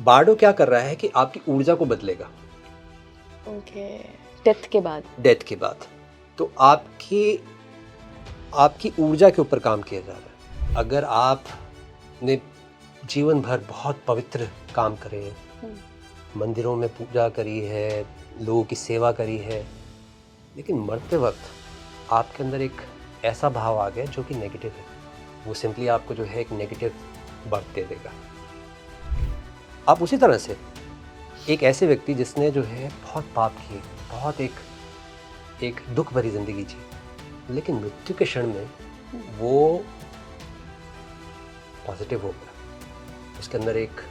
बारडो क्या कर रहा है कि आपकी ऊर्जा को बदलेगा ओके, डेथ के बाद। डेथ के बाद। तो आपकी ऊर्जा के ऊपर काम किया जा रहा है। अगर आपने जीवन भर बहुत पवित्र काम करे हैं, मंदिरों में पूजा करी है, लोगों की सेवा करी है, लेकिन मरते वक्त आपके अंदर एक ऐसा भाव आ गया जो कि नेगेटिव है, वो सिंपली आपको जो है एक नेगेटिव बर्थ दे देगा। आप उसी तरह से एक ऐसे व्यक्ति जिसने जो है बहुत पाप किए, बहुत एक दुख भरी जिंदगी जी, लेकिन मृत्यु के क्षण में वो पॉजिटिव हो गया, उसके अंदर एक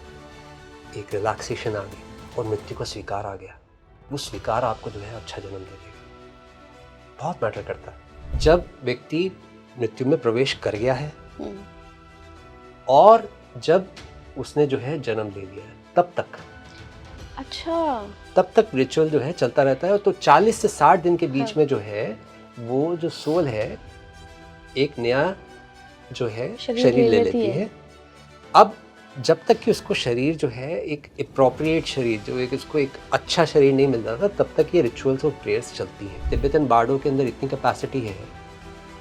रिलैक्सेशन आ गई और मृत्यु का स्वीकार आ गया। वो स्वीकार आपको जो है अच्छा जन्म दे देगा। बहुत मैटर करता है। जब व्यक्ति मृत्यु में प्रवेश कर गया है और जब उसने जो है जन्म ले लिया है, तब तक रिचुअल जो है चलता रहता है। तो 40 से 60 दिन के बीच में जो है वो जो सोल है एक नया जो है शरीर ले लेती है। अब जब तक कि उसको शरीर जो है एक एप्रोप्रिएट शरीर, जो एक उसको एक अच्छा शरीर नहीं मिल रहा था, तब तक ये रिचुअल्स और प्रेयर्स चलती हैं। तिब्बतन बारडो के अंदर इतनी कैपेसिटी है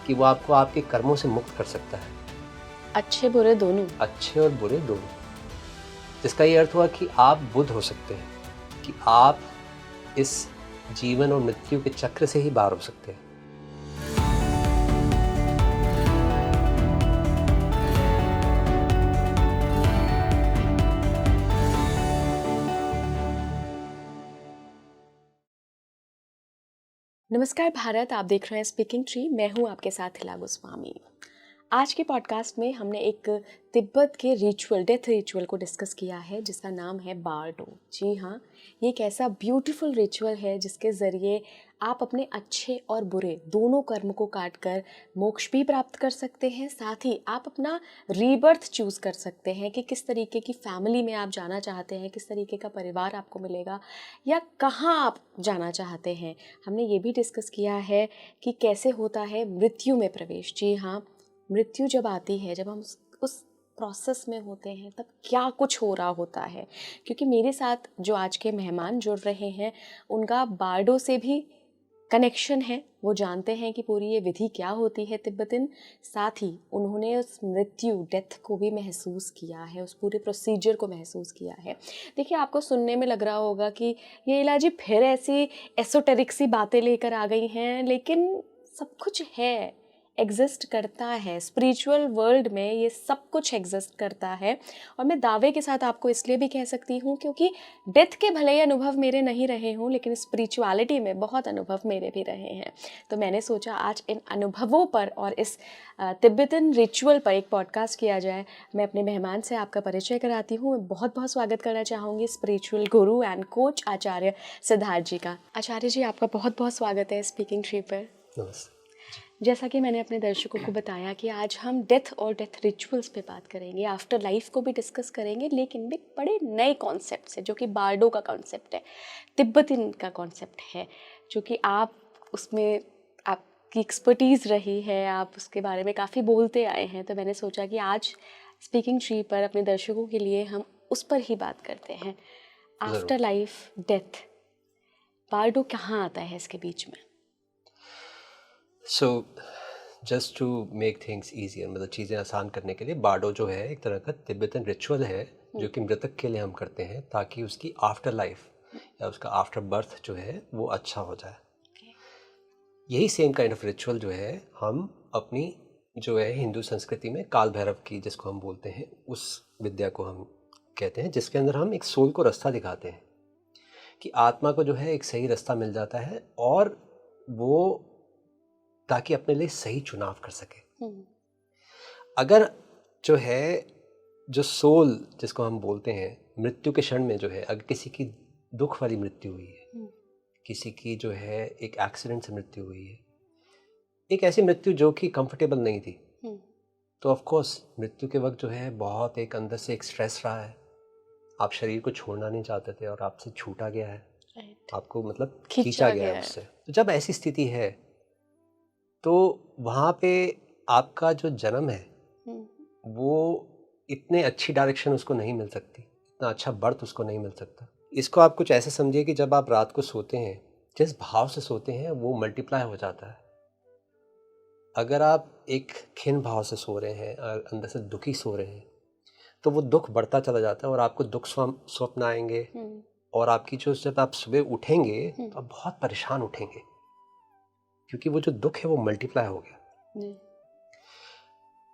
कि वो आपको आपके कर्मों से मुक्त कर सकता है, अच्छे बुरे दोनों, अच्छे और बुरे दोनों। जिसका ये अर्थ हुआ कि आप बुद्ध हो सकते हैं, कि आप इस जीवन और मृत्यु के चक्र से ही बाहर हो सकते हैं। नमस्कार भारत, आप देख रहे हैं स्पीकिंग ट्री। मैं हूं आपके साथ हिला गोस्वामी। आज के पॉडकास्ट में हमने एक तिब्बत के रिचुअल, डेथ रिचुअल को डिस्कस किया है जिसका नाम है बारडो। जी हाँ, ये एक ऐसा ब्यूटीफुल रिचुअल है जिसके ज़रिए आप अपने अच्छे और बुरे दोनों कर्म को काट कर मोक्ष भी प्राप्त कर सकते हैं। साथ ही आप अपना रीबर्थ चूज़ कर सकते हैं कि किस तरीके की फैमिली में आप जाना चाहते हैं, किस तरीके का परिवार आपको मिलेगा या कहाँ आप जाना चाहते हैं। हमने ये भी डिस्कस किया है कि कैसे होता है मृत्यु में प्रवेश। जी हाँ, मृत्यु जब आती है, जब हम उस प्रोसेस में होते हैं, तब क्या कुछ हो रहा होता है। क्योंकि मेरे साथ जो आज के मेहमान जुड़ रहे हैं उनका बारडो से भी कनेक्शन है, वो जानते हैं कि पूरी ये विधि क्या होती है तिब्बतन। साथ ही उन्होंने उस मृत्यु, डेथ को भी महसूस किया है, उस पूरे प्रोसीजर को महसूस किया है। देखिए, आपको सुनने में लग रहा होगा कि ये इलाजी फिर ऐसी एसोटेरिक सी बातें लेकर आ गई हैं, लेकिन सब कुछ है, एग्जिस्ट करता है। स्पिरिचुअल वर्ल्ड में ये सब कुछ एग्जिस्ट करता है। और मैं दावे के साथ आपको इसलिए भी कह सकती हूँ क्योंकि डेथ के भले ही अनुभव मेरे नहीं रहे हों, लेकिन स्पिरिचुअलिटी में बहुत अनुभव मेरे भी रहे हैं। तो मैंने सोचा आज इन अनुभवों पर और इस तिब्बतन रिचुअल पर एक पॉडकास्ट किया जाए। मैं अपने मेहमान से आपका परिचय कराती हूँ। मैं बहुत बहुत स्वागत करना चाहूँगी स्पिरिचुअल गुरु एंड कोच आचार्य सिद्धार्थ जी का। आचार्य जी, आपका बहुत बहुत स्वागत है स्पीकिंग ट्री पर। नमस्ते। जैसा कि मैंने अपने दर्शकों को बताया कि आज हम डेथ और डेथ रिचुअल्स पे बात करेंगे, आफ्टर लाइफ को भी डिस्कस करेंगे, लेकिन भी बड़े नए कॉन्सेप्ट से, जो कि बारडो का कॉन्सेप्ट है, तिब्बतन का कॉन्सेप्ट है, जो कि आप उसमें आपकी एक्सपर्टीज़ रही है, आप उसके बारे में काफ़ी बोलते आए हैं। तो मैंने सोचा कि आज स्पीकिंग ट्री पर अपने दर्शकों के लिए हम उस पर ही बात करते हैं। आफ्टर लाइफ डेथ, बारडो कहाँ आता है इसके बीच में? So just to make things easier, मतलब चीज़ें आसान करने के लिए, बारडो जो है एक तरह का तिब्बतन रिचुअल है जो कि मृतक के लिए हम करते हैं ताकि उसकी आफ्टर लाइफ या उसका आफ्टर बर्थ जो है वो अच्छा हो जाए। यही सेम काइंड ऑफ रिचुअल जो है हम अपनी जो है हिंदू संस्कृति में काल भैरव की, जिसको हम बोलते हैं, उस विद्या को हम कहते हैं, जिसके अंदर हम एक सोल को रास्ता दिखाते हैं कि आत्मा को जो है एक सही रास्ता मिल जाता है और वो ताकि अपने लिए सही चुनाव कर सके। अगर जो है जो सोल जिसको हम बोलते हैं मृत्यु के क्षण में जो है, अगर किसी की दुख वाली मृत्यु हुई है, किसी की जो है एक एक्सीडेंट से मृत्यु हुई है, एक ऐसी मृत्यु जो कि कंफर्टेबल नहीं थी, तो ऑफ कोर्स मृत्यु के वक्त जो है बहुत एक अंदर से एक स्ट्रेस रहा है, आप शरीर को छोड़ना नहीं चाहते थे और आपसे छूटा गया है, आपको मतलब खींचा गया है उससे। तो जब ऐसी स्थिति है तो वहाँ पे आपका जो जन्म है वो इतने अच्छी डायरेक्शन उसको नहीं मिल सकती, इतना अच्छा बर्थ उसको नहीं मिल सकता। इसको आप कुछ ऐसे समझिए कि जब आप रात को सोते हैं, जिस भाव से सोते हैं वो मल्टीप्लाई हो जाता है। अगर आप एक खिन्न भाव से सो रहे हैं और अंदर से दुखी सो रहे हैं, तो वो दुख बढ़ता चला जाता है और आपको दुख स्वप्न आएंगे। और आपकी जो, जब आप सुबह उठेंगे तो आप बहुत परेशान उठेंगे, क्योंकि वो जो दुख है वो मल्टीप्लाई हो गया।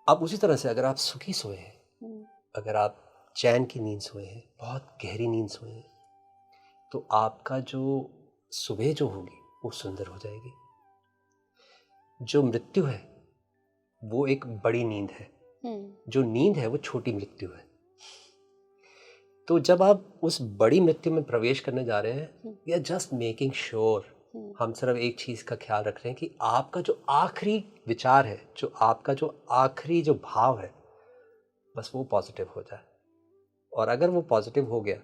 अब उसी तरह से अगर आप सुखी सोए हैं, अगर आप चैन की नींद सोए हैं, बहुत गहरी नींद सोए हैं, तो आपका जो सुबह जो होगी वो सुंदर हो जाएगी। जो मृत्यु है वो एक बड़ी नींद है, जो नींद है वो छोटी मृत्यु है। तो जब आप उस बड़ी मृत्यु में प्रवेश करने जा रहे हैं, we are just making sure, हम सिर्फ एक चीज़ का ख्याल रख रहे हैं कि आपका जो आखिरी विचार है, जो आपका जो आखिरी जो भाव है, बस वो पॉजिटिव हो जाए। और अगर वो पॉजिटिव हो गया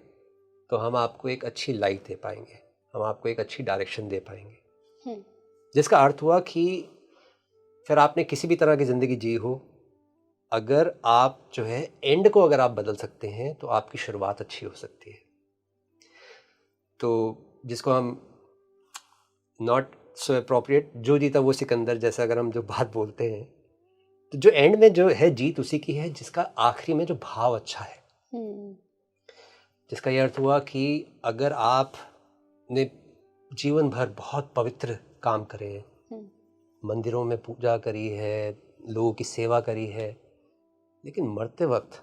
तो हम आपको एक अच्छी लाइफ दे पाएंगे, हम आपको एक अच्छी डायरेक्शन दे पाएंगे। जिसका अर्थ हुआ कि फिर आपने किसी भी तरह की ज़िंदगी जी हो, अगर आप जो है एंड को अगर आप बदल सकते हैं तो आपकी शुरुआत अच्छी हो सकती है। तो जिसको हम नॉट सो अप्रोप्रिएट, जो जीता वो सिकंदर, जैसा अगर हम जो बात बोलते हैं, तो जो एंड में जो है जीत उसी की है जिसका आखिरी में जो भाव अच्छा है। जिसका ये अर्थ हुआ कि अगर आपने जीवन भर बहुत पवित्र काम करे हैं, मंदिरों में पूजा करी है, लोगों की सेवा करी है, लेकिन मरते वक्त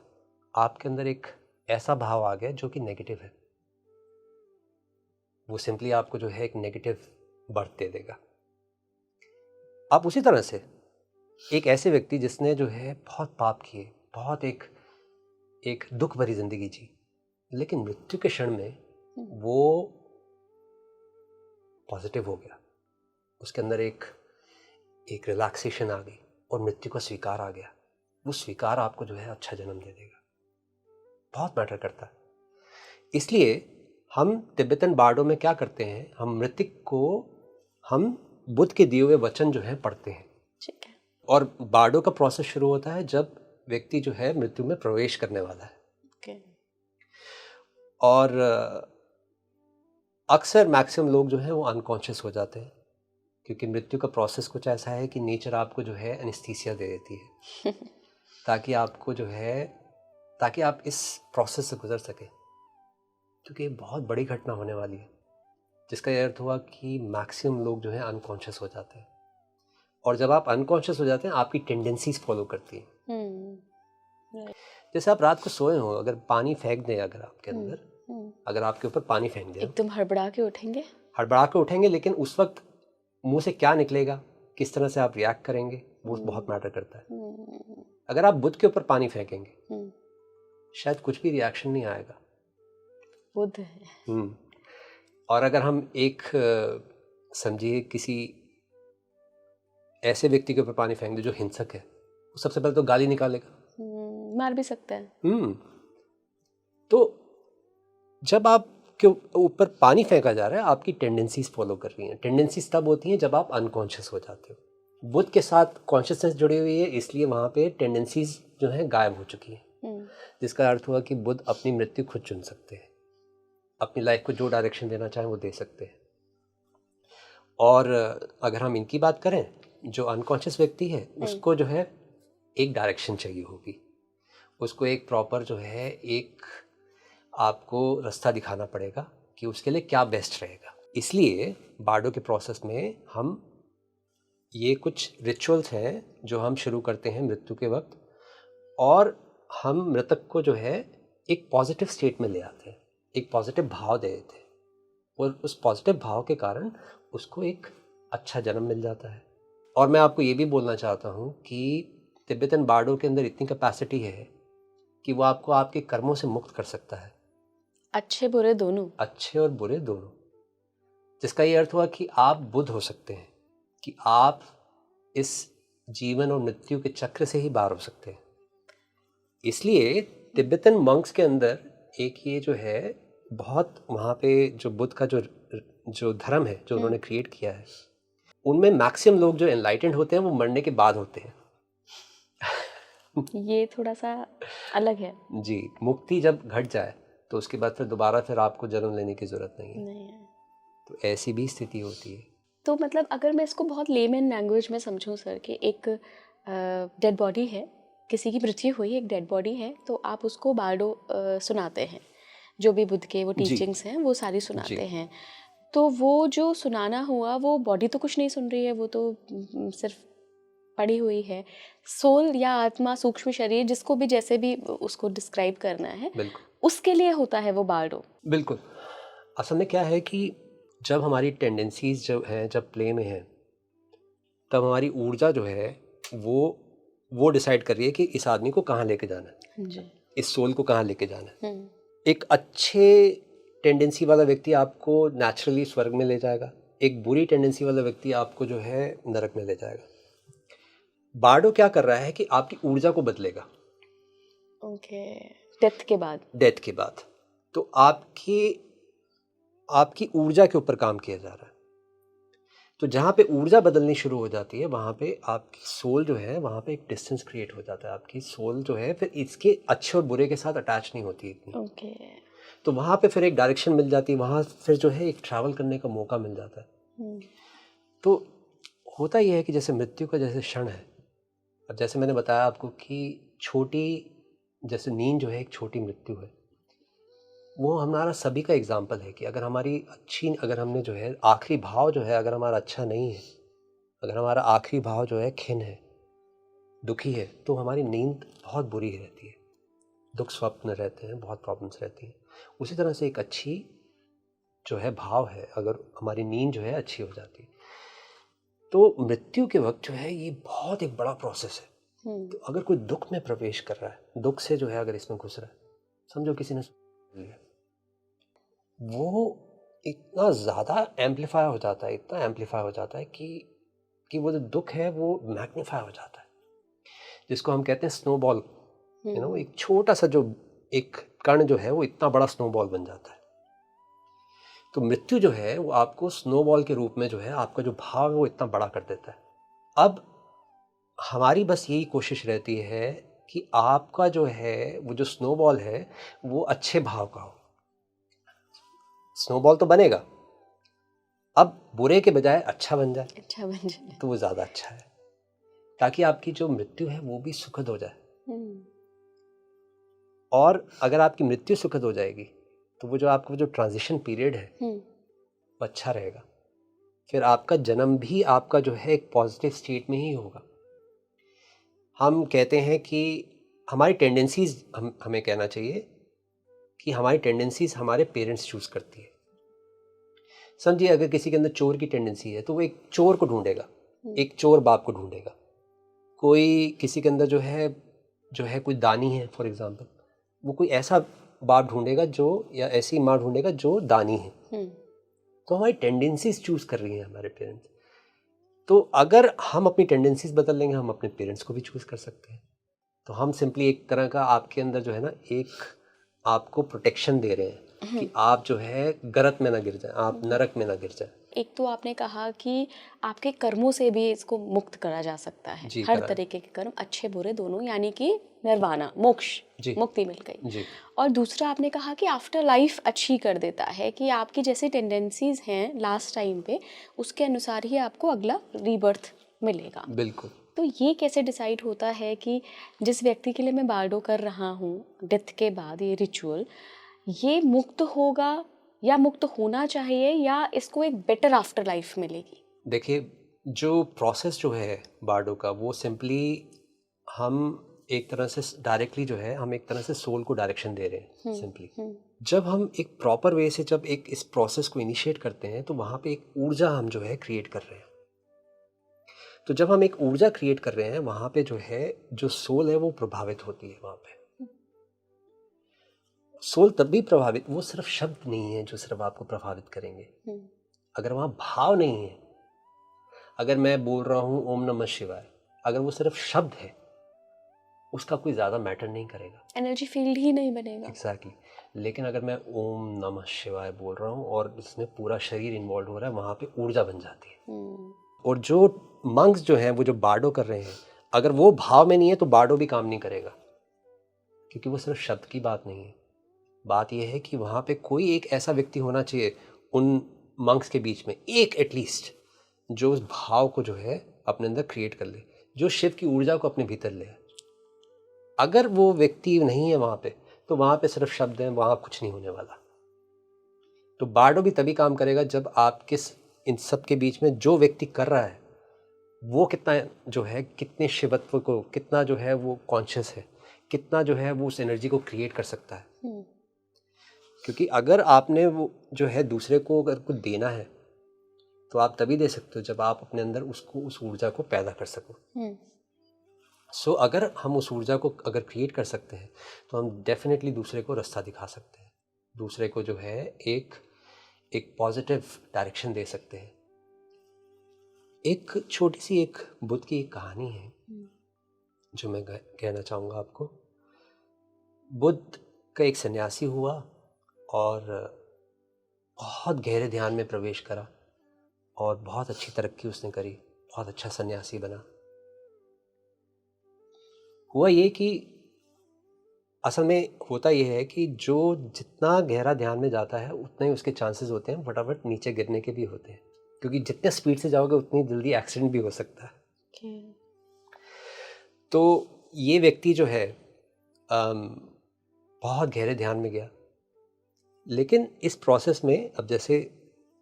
आपके अंदर एक ऐसा भाव आ गया जो कि नेगेटिव है, वो सिंपली आपको जो है एक नेगेटिव बर्थ दे देगा। आप उसी तरह से एक ऐसे व्यक्ति जिसने जो है बहुत पाप किए, बहुत एक दुख भरी जिंदगी जी, लेकिन मृत्यु के क्षण में वो पॉजिटिव हो गया, उसके अंदर एक रिलैक्सेशन आ गई और मृत्यु का स्वीकार आ गया। वो स्वीकार आपको जो है अच्छा जन्म दे देगा, बहुत मैटर करता है। इसलिए हम तिब्बतन बार्डों में क्या करते हैं, हम मृतिक को हम बुद्ध के दिए हुए वचन जो है पढ़ते हैं। ठीक है। और बार्डो का प्रोसेस शुरू होता है जब व्यक्ति जो है मृत्यु में प्रवेश करने वाला है। Okay. और अक्सर मैक्सिमम लोग जो है वो अनकॉन्शियस हो जाते हैं, क्योंकि मृत्यु का प्रोसेस कुछ ऐसा है कि नेचर आपको जो है एनेस्थीसिया दे देती है ताकि आपको जो है, ताकि आप इस प्रोसेस से गुजर सकें, क्योंकि बहुत बड़ी घटना होने वाली है। जिसका ये अर्थ हुआ कि मैक्सिमम लोग जो है अनकॉन्शियस हो जाते हैं, और जब आप अनकॉन्शियस हो जाते हैं आपकी टेंडेंसीज फॉलो करती हैं। जैसे आप रात को सोए हो, अगर पानी फेंक दें अगर आपके अंदर, अगर आपके ऊपर पानी फेंक दें, एकदम हड़बड़ा के उठेंगे, लेकिन उस वक्त मुंह से क्या निकलेगा, किस तरह से आप रिएक्ट करेंगे, वो बहुत मैटर करता है। अगर आप बुद्ध के ऊपर पानी फेंकेंगे, शायद कुछ भी रिएक्शन नहीं आएगा, बुद्ध है। और अगर हम एक समझिए किसी ऐसे व्यक्ति के ऊपर पानी फेंक दे जो हिंसक है, वो सबसे पहले तो गाली निकालेगा, मार भी सकता है। तो जब आपके ऊपर पानी फेंका जा रहा है, आपकी टेंडेंसीज फॉलो कर रही हैं। टेंडेंसीज तब होती हैं जब आप अनकॉन्शियस हो जाते हो। बुद्ध के साथ कॉन्शियसनेस जुड़ी हुई है, इसलिए वहाँ पे टेंडेंसीज जो हैं गायब हो चुकी हैं। जिसका अर्थ हुआ कि बुद्ध अपनी मृत्यु खुद चुन सकते हैं, अपनी लाइफ को जो डायरेक्शन देना चाहें वो दे सकते हैं। और अगर हम इनकी बात करें, जो अनकॉन्शियस व्यक्ति है उसको जो है एक डायरेक्शन चाहिए होगी, उसको एक प्रॉपर जो है एक आपको रास्ता दिखाना पड़ेगा कि उसके लिए क्या बेस्ट रहेगा। इसलिए बार्डो के प्रोसेस में हम ये कुछ रिचुअल्स हैं जो हम शुरू करते हैं मृत्यु के वक्त, और हम मृतक को जो है एक पॉजिटिव स्टेट में ले आते हैं, एक पॉजिटिव भाव दे देते हैं, और उस पॉजिटिव भाव के कारण उसको एक अच्छा जन्म मिल जाता है। और मैं आपको ये भी बोलना चाहता हूँ कि तिब्बतन बार्डो के अंदर इतनी कैपेसिटी है कि वो आपको आपके कर्मों से मुक्त कर सकता है, अच्छे बुरे दोनों, अच्छे और बुरे दोनों। जिसका ये अर्थ हुआ कि आप बुद्ध हो सकते हैं, कि आप इस जीवन और मृत्यु के चक्र से ही बाहर हो सकते हैं। इसलिए तिब्बतन मंक्स के अंदर एक ये जो है बहुत, वहाँ पे जो बुद्ध का जो धर्म है जो उन्होंने क्रिएट किया है, उनमें मैक्सिमम लोग जो एनलाइटेंड होते हैं वो मरने के बाद होते हैं। ये थोड़ा सा अलग है जी। मुक्ति जब घट जाए तो उसके बाद फिर दोबारा फिर आपको जन्म लेने की ज़रूरत नहीं है। नहीं है। तो ऐसी भी स्थिति होती है। तो मतलब अगर मैं इसको बहुत लेमन लैंग्वेज में समझूं सर कि एक डेड बॉडी है, किसी की मृत्यु हुई, एक डेड बॉडी है, तो आप उसको बारडो सुनाते हैं, जो भी बुद्ध के वो जी। टीचिंग्स हैं वो सारी सुनाते जी। हैं। तो वो जो सुनाना हुआ, वो बॉडी तो कुछ नहीं सुन रही है, वो तो सिर्फ पड़ी हुई है। सोल या आत्मा, सूक्ष्म शरीर, जिसको भी जैसे भी उसको डिस्क्राइब करना है, बिल्कुल उसके लिए होता है वो बारडो। बिल्कुल। असल में क्या है कि जब हमारी टेंडेंसीज जो हैं जब प्ले में हैं, तब हमारी ऊर्जा जो है वो डिसाइड कर रही है कि इस आदमी को कहाँ लेके जाना है, जी। इस सोल को कहाँ लेके जाना है। एक अच्छे टेंडेंसी वाला व्यक्ति आपको नेचुरली स्वर्ग में ले जाएगा, एक बुरी टेंडेंसी वाला व्यक्ति आपको जो है नरक में ले जाएगा। बारडो क्या कर रहा है कि आपकी ऊर्जा को बदलेगा ओके, डेथ के बाद। डेथ के बाद। तो आपकी ऊर्जा के ऊपर काम किया जा रहा है। तो जहाँ पे ऊर्जा बदलनी शुरू हो जाती है, वहाँ पे आपकी सोल जो है, वहाँ पे एक डिस्टेंस क्रिएट हो जाता है। आपकी सोल जो है फिर इसके अच्छे और बुरे के साथ अटैच नहीं होती इतनी। ओके। तो वहाँ पे फिर एक डायरेक्शन मिल जाती है, वहाँ फिर जो है एक ट्रैवल करने का मौका मिल जाता है। तो होता यह है कि जैसे मृत्यु का जैसे क्षण है, अब जैसे मैंने बताया आपको कि छोटी, जैसे नींद जो है एक छोटी मृत्यु है, वो हमारा सभी का एग्जाम्पल है कि अगर अगर हमने जो है आखिरी भाव जो है अगर हमारा अच्छा नहीं है, अगर हमारा आखिरी भाव जो है खिन है, दुखी है, तो हमारी नींद बहुत बुरी रहती है, दुख स्वप्न रहते हैं, बहुत प्रॉब्लम्स रहती हैं। उसी तरह से एक अच्छी जो है भाव है, अगर हमारी नींद जो है अच्छी हो जाती है, तो मृत्यु के वक्त जो है ये बहुत एक बड़ा प्रोसेस है। तो अगर कोई दुख में प्रवेश कर रहा है, दुख से जो है अगर इसमें घुस रहा है, समझो किसी ने लिया, वो इतना ज़्यादा एम्पलीफाई हो जाता है, इतना एम्पलीफाई हो जाता है कि वो जो दुख है वो मैग्नीफाई हो जाता है, जिसको हम कहते हैं स्नोबॉल। एक छोटा सा जो एक कण जो है वो इतना बड़ा स्नोबॉल बन जाता है। तो मृत्यु जो है वो आपको स्नोबॉल के रूप में जो है आपका जो भाव है वो इतना बड़ा कर देता है। अब हमारी बस यही कोशिश रहती है कि आपका जो है वो जो स्नोबॉल है वो अच्छे भाव का हो। स्नोबॉल तो बनेगा, अब बुरे के बजाय अच्छा बन जाए, अच्छा बन जाए, तो वो ज़्यादा अच्छा है, ताकि आपकी जो मृत्यु है वो भी सुखद हो जाए। और अगर आपकी मृत्यु सुखद हो जाएगी तो वो जो आपका जो ट्रांजिशन पीरियड है वो अच्छा रहेगा। फिर आपका जन्म भी आपका जो है एक पॉजिटिव स्टेट में ही होगा। हम कहते हैं कि हमारी टेंडेंसीज, हमें कहना चाहिए कि हमारी टेंडेंसीज हमारे पेरेंट्स चूज़ करती है। समझिए अगर किसी के अंदर चोर की टेंडेंसी है तो वो एक चोर को ढूंढेगा, एक चोर बाप को ढूंढेगा। कोई किसी के अंदर जो है कोई दानी है फॉर एग्जांपल, वो कोई ऐसा बाप ढूंढेगा जो, या ऐसी माँ ढूंढेगा जो दानी है। तो हमारी टेंडेंसीज चूज़ कर रही हैं हमारे पेरेंट्स। तो अगर हम अपनी टेंडेंसीज बदल लेंगे, हम अपने पेरेंट्स को भी चूज़ कर सकते हैं। तो हम सिंपली एक तरह का आपके अंदर जो है ना एक आपको प्रोटेक्शन दे रहे हैं कि आप जो है गलत में ना गिर जाए, आप नरक में ना गिर जाए। एक तो आपने कहा कि आपके कर्मों से भी इसको मुक्त करा जा सकता है, हर तरीके के कर्म, अच्छे बुरे दोनों, यानी कि निर्वाणा, मोक्ष, मुक्ति मिल गई। और दूसरा आपने कहा कि आफ्टर लाइफ अच्छी कर देता है, कि आपकी जैसी टेंडेंसीज हैं लास्ट टाइम पे, उसके अनुसार ही आपको अगला रीबर्थ मिलेगा। बिल्कुल। तो ये कैसे डिसाइड होता है कि जिस व्यक्ति के लिए मैं बारडो कर रहा हूँ डेथ के बाद, ये रिचुअल, ये मुक्त होगा या मुक्त होना चाहिए, या इसको एक बेटर आफ्टर लाइफ मिलेगी? देखिए, जो प्रोसेस जो है बारडो का, वो सिंपली हम एक तरह से डायरेक्टली जो है हम एक तरह से सोल को डायरेक्शन दे रहे हैं सिंपली। जब हम एक प्रॉपर वे से जब एक इस प्रोसेस को इनिशिएट करते हैं तो वहाँ पे एक ऊर्जा हम जो है क्रिएट कर रहे हैं। तो जब हम एक ऊर्जा क्रिएट कर रहे हैं, वहाँ पे जो है जो सोल है वो प्रभावित होती है। वहाँ पे सोल तब भी प्रभावित, वो सिर्फ शब्द नहीं है जो सिर्फ आपको प्रभावित करेंगे। अगर वहाँ भाव नहीं है, अगर मैं बोल रहा हूँ ओम नमः शिवाय, अगर वो सिर्फ शब्द है, उसका कोई ज़्यादा मैटर नहीं करेगा, एनर्जी फील्ड ही नहीं बनेगा। एग्जैक्टली। लेकिन अगर मैं ओम नमः शिवाय बोल रहा हूँ और इसमें पूरा शरीर इन्वॉल्व हो रहा है, वहाँ पे ऊर्जा बन जाती है। और जो मंक्स जो हैं, वो जो बारडो कर रहे हैं, अगर वो भाव में नहीं है तो बारडो भी काम नहीं करेगा, क्योंकि वो सिर्फ शब्द की बात नहीं है, बात यह है कि वहाँ पे कोई एक ऐसा व्यक्ति होना चाहिए उन मंक्स के बीच में, एक एटलीस्ट, जो उस भाव को जो है अपने अंदर क्रिएट कर ले, जो शिव की ऊर्जा को अपने भीतर ले। अगर वो व्यक्ति नहीं है वहाँ पे, तो वहाँ पे सिर्फ शब्द हैं, वहाँ कुछ नहीं होने वाला। तो बार्डो भी तभी काम करेगा जब आप इन सब के बीच में जो व्यक्ति कर रहा है वो कितना जो है, कितने शिवत्व को, कितना जो है वो कॉन्शियस है, कितना जो है वो उस एनर्जी को क्रिएट कर सकता है। क्योंकि अगर आपने वो जो है दूसरे को अगर कुछ देना है तो आप तभी दे सकते हो जब आप अपने अंदर उस ऊर्जा को पैदा कर सको। सो अगर हम उस ऊर्जा को अगर क्रिएट कर सकते हैं तो हम डेफिनेटली दूसरे को रास्ता दिखा सकते हैं, दूसरे को जो है एक पॉजिटिव डायरेक्शन दे सकते हैं। एक छोटी सी एक बुद्ध की एक कहानी है जो मैं कहना चाहूँगा आपको। बुद्ध का एक सन्यासी हुआ और बहुत गहरे ध्यान में प्रवेश करा और बहुत अच्छी तरक्की उसने करी, बहुत अच्छा सन्यासी बना। हुआ ये कि असल में होता ये है कि जो जितना गहरा ध्यान में जाता है उतने ही उसके चांसेस होते हैं फटाफट नीचे गिरने के भी होते हैं, क्योंकि जितने स्पीड से जाओगे उतनी जल्दी एक्सीडेंट भी हो सकता है। तो ये व्यक्ति जो है बहुत गहरे ध्यान में गया, लेकिन इस प्रोसेस में अब जैसे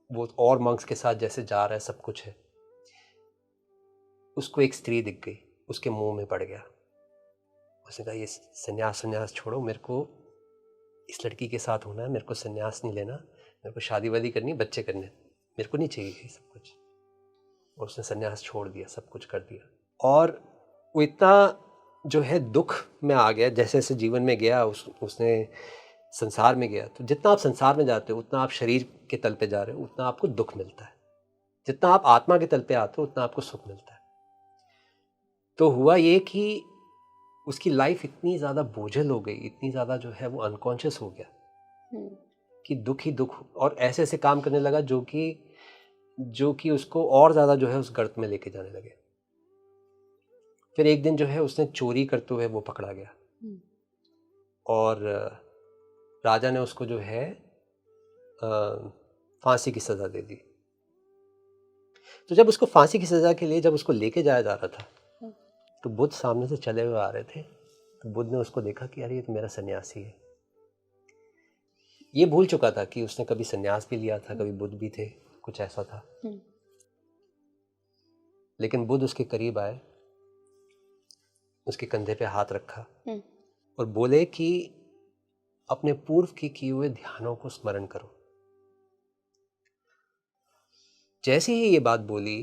वो और मंक्स के साथ जैसे जा रहा है, सब कुछ है, उसको एक स्त्री दिख गई, उसके मुंह में पड़ गया। उसने कहा ये सन्यास छोड़ो, मेरे को इस लड़की के साथ होना है, मेरे को सन्यास नहीं लेना, मेरे को शादी वादी करनी, बच्चे करने, मेरे को नहीं चाहिए ये सब कुछ। और उसने सन्यास छोड़ दिया, सब कुछ कर दिया। और वो इतना जो है दुख में आ गया, जैसे जैसे जीवन में गया, उसने संसार में गया। तो जितना आप संसार में जाते हो उतना आप शरीर के तल पे जा रहे हो, उतना आपको दुख मिलता है। जितना आप आत्मा के तल पे आते हो उतना आपको सुख मिलता है। तो हुआ ये कि उसकी लाइफ इतनी ज़्यादा बोझल हो गई, इतनी ज़्यादा जो है वो अनकॉन्शियस हो गया कि दुख ही दुख, और ऐसे ऐसे काम करने लगा जो कि उसको और ज़्यादा जो है उस गर्त में लेके जाने लगे। फिर एक दिन जो है उसने चोरी करते हुए वो पकड़ा गया और राजा ने उसको जो है फांसी की सज़ा दे दी। तो जब उसको फांसी की सज़ा के लिए जब उसको लेके जाया जा रहा था तो बुद्ध सामने से चले हुए आ रहे थे। तो बुद्ध ने उसको देखा कि यार ये तो मेरा सन्यासी है। ये भूल चुका था कि उसने कभी सन्यास भी लिया था, कभी बुद्ध भी थे, कुछ ऐसा था। लेकिन बुद्ध उसके करीब आए, उसके कंधे पे हाथ रखा और बोले कि अपने पूर्व के किए हुए ध्यानों को स्मरण करो। जैसे ही ये बात बोली,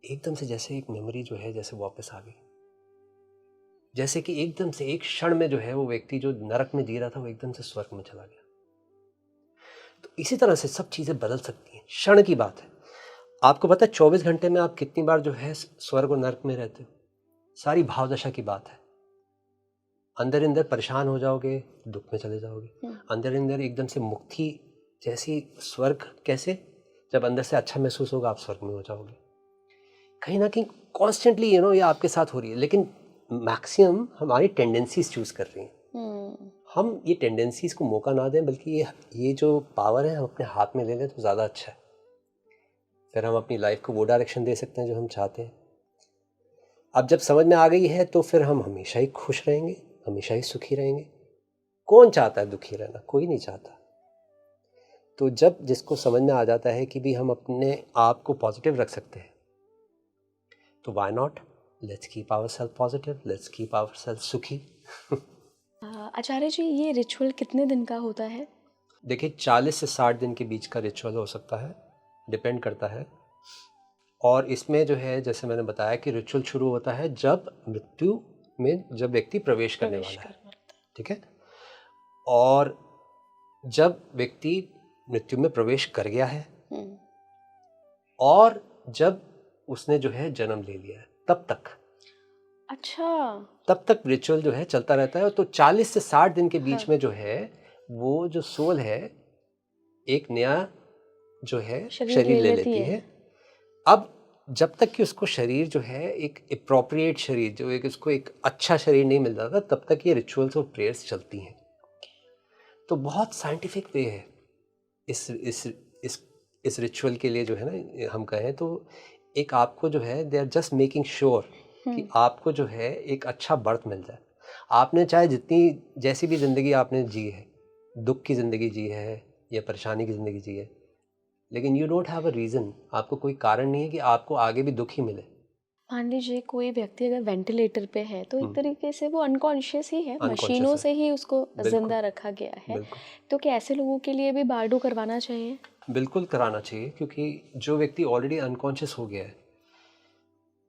एकदम से जैसे एक मेमोरी जो है जैसे वापस आ गई, जैसे कि एकदम से एक क्षण में जो है वो व्यक्ति जो नरक में जी रहा था वो एकदम से स्वर्ग में चला गया। तो इसी तरह से सब चीज़ें बदल सकती हैं, क्षण की बात है। आपको पता है 24 घंटे में आप कितनी बार जो है स्वर्ग और नरक में रहते हो, सारी भावदशा की बात है। अंदर परेशान हो जाओगे, दुख में चले जाओगे। अंदर एकदम से मुक्ति जैसी, स्वर्ग कैसे, जब अंदर से अच्छा महसूस होगा आप स्वर्ग में हो जाओगे। कहीं ना कहीं कॉन्स्टेंटली ये आपके साथ हो रही है, लेकिन मैक्सिमम हमारी टेंडेंसीज चूज कर रही हैं। हम ये टेंडेंसीज को मौका ना दें, बल्कि ये जो पावर है हम अपने हाथ में ले लें तो ज़्यादा अच्छा है। फिर हम अपनी लाइफ को वो डायरेक्शन दे सकते हैं जो हम चाहते हैं। अब जब समझ में आ गई है तो फिर हम हमेशा ही खुश रहेंगे, हमेशा ही सुखी रहेंगे। कौन चाहता है दुखी रहना? कोई नहीं चाहता। तो जब जिसको समझ में आ जाता है कि भी हम अपने आप को पॉजिटिव रख सकते हैं, तो why not, let's keep ourself positive, let's keep ourself सुखी। आचार्य जी, ये रिचुअल कितने दिन का होता है? देखिए 40 से 60 दिन के बीच का रिचुअल हो सकता है, डिपेंड करता है। और इसमें जो है जैसे मैंने बताया कि रिचुअल शुरू होता है जब मृत्यु में जब व्यक्ति प्रवेश करने वाला है, ठीक है। और जब व्यक्ति मृत्यु में प्रवेश कर गया है और जब उसने जो है जन्म ले लिया है, तब तक, अच्छा, तब तक रिचुअल जो है चलता रहता है। तो 40 से 60 दिन के बीच में जो है वो जो सोल है एक नया जो है शरीर ले लेती है। अब जब तक कि उसको शरीर जो है एक एप्रोप्रिएट शरीर, जो एक उसको एक अच्छा शरीर नहीं मिल जाता, तब तक ये रिचुअल्स और प्रेयर्स चलती हैं। तो बहुत साइंटिफिक वे है इस रिचुअल के लिए जो है ना, हम कहें तो एक आपको जो है they are just making sure कि आपको जो है एक अच्छा बर्थ मिल जाए। आपने चाहे जितनी जैसी भी ज़िंदगी आपने जी है, दुख की ज़िंदगी जी है या परेशानी की ज़िंदगी जी है, लेकिन you don't have a reason, आपको कोई कारण नहीं है कि आपको आगे भी दुख ही मिले। मान लीजिए कोई व्यक्ति अगर वेंटिलेटर पे है तो एक तरीके से वो अनकॉन्शियस ही है, मशीनों है, से ही उसको बिल्कुल जिंदा रखा गया है। बिल्कुल तो क्या ऐसे लोगों के लिए भी बारडो करवाना चाहिए? बिल्कुल कराना चाहिए, क्योंकि जो व्यक्ति ऑलरेडी अनकॉन्शियस हो गया है,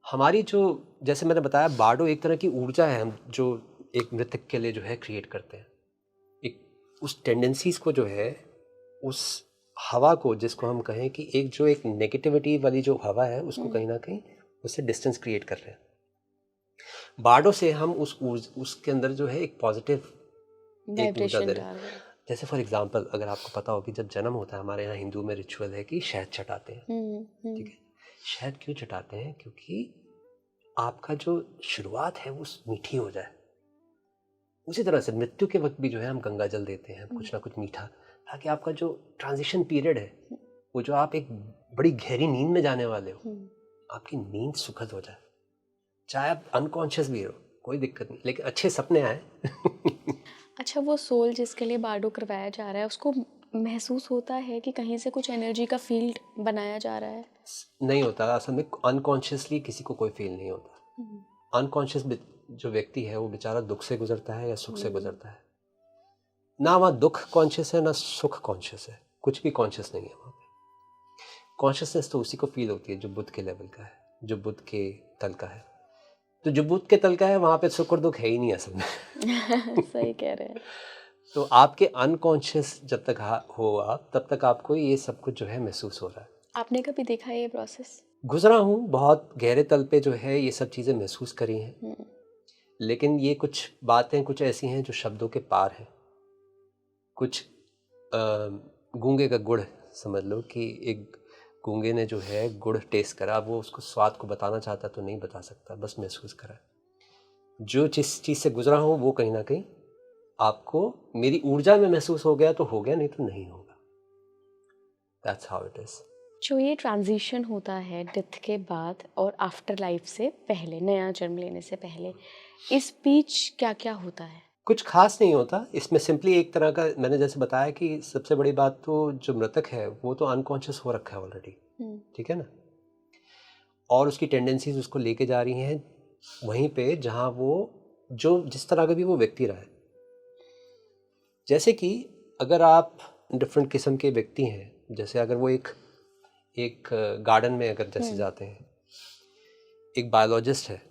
हमारी जो, जैसे मैंने बताया, बारडो एक तरह की ऊर्जा है हम जो एक मृतक के लिए जो है क्रिएट करते हैं। एक उस टेंडेंसीज को जो है, उस हवा को, जिसको हम कहें कि एक नेगेटिविटी वाली जो हवा है, उसको कहीं ना कहीं उससे डिस्टेंस क्रिएट कर रहे हैं। बारडो से हम उसके अंदर जो है एक पॉजिटिव एक ऊर्जा दे रहे हैं। जैसे फॉर एग्जांपल, अगर आपको पता हो कि जब जन्म होता है, हमारे यहाँ हिंदू में रिचुअल है कि शहद चटाते हैं, ठीक है। शहद क्यों चटाते हैं? क्योंकि आपका जो शुरुआत है वो मीठी हो जाए। उसी तरह से मृत्यु के वक्त भी जो है हम गंगा जल देते हैं, कुछ ना कुछ मीठा, ताकि आपका जो ट्रांजिशन पीरियड है, वो जो आप एक बड़ी गहरी नींद में जाने वाले हो, आपकी नींद सुखद हो जाए। चाहे आप अनकॉन्शियस भी हो, कोई दिक्कत नहीं, लेकिन अच्छे सपने आए। अच्छा, वो सोल जिसके लिए बारडो करवाया जा रहा है, उसको महसूस होता है कि कहीं से कुछ एनर्जी का फील्ड बनाया जा रहा है? नहीं होता, असल में अनकॉन्शियसली किसी को कोई फील नहीं होता। अनकॉन्शियस जो व्यक्ति है वो बेचारा दुख से गुजरता है या सुख से गुजरता है। ना वहाँ दुख कॉन्शियस है ना सुख कॉन्शियस है, कुछ भी कॉन्शियस नहीं है वहाँ पे। कॉन्शियसनेस तो उसी को फील होती है जो बुद्ध के लेवल का है, जो बुद्ध के तल का है। तो जो बुद्ध के तल का है वहाँ पे सुख और दुख है ही नहीं असल में। सही कह रहे हैं। तो आपके अनकॉन्शियस जब तक हो आप, तब तक आपको ये सब कुछ जो है महसूस हो रहा है। आपने कभी देखा है ये प्रोसेस? गुजरा हूँ, बहुत गहरे तल पे जो है ये सब चीज़ें महसूस करी हैं, लेकिन ये कुछ बातें कुछ ऐसी हैं जो शब्दों के पार हैं। कुछ गूंगे का गुड़ समझ लो, कि एक गूंगे ने जो है गुड़ टेस्ट करा, वो उसको स्वाद को बताना चाहता तो नहीं बता सकता, बस महसूस करा। जो जिस चीज़ से गुजरा हूँ वो कहीं ना कहीं आपको मेरी ऊर्जा में महसूस हो गया तो हो गया, नहीं तो नहीं होगा। That's how it is. जो ये ट्रांजिशन होता है डेथ के बाद और आफ्टर लाइफ से पहले, नया जन्म लेने से पहले, इस बीच क्या क्या होता है? कुछ खास नहीं होता इसमें, सिंपली एक तरह का, मैंने जैसे बताया कि सबसे बड़ी बात तो जो मृतक है वो तो अनकॉन्शियस हो रखा है ऑलरेडी, ठीक है ना, और उसकी टेंडेंसीज उसको लेके जा रही हैं वहीं पे जहाँ वो जो जिस तरह का भी वो व्यक्ति रहा है। जैसे कि अगर आप डिफरेंट किस्म के व्यक्ति हैं, जैसे अगर वो एक गार्डन में अगर जैसे जाते हैं, एक बायोलॉजिस्ट है,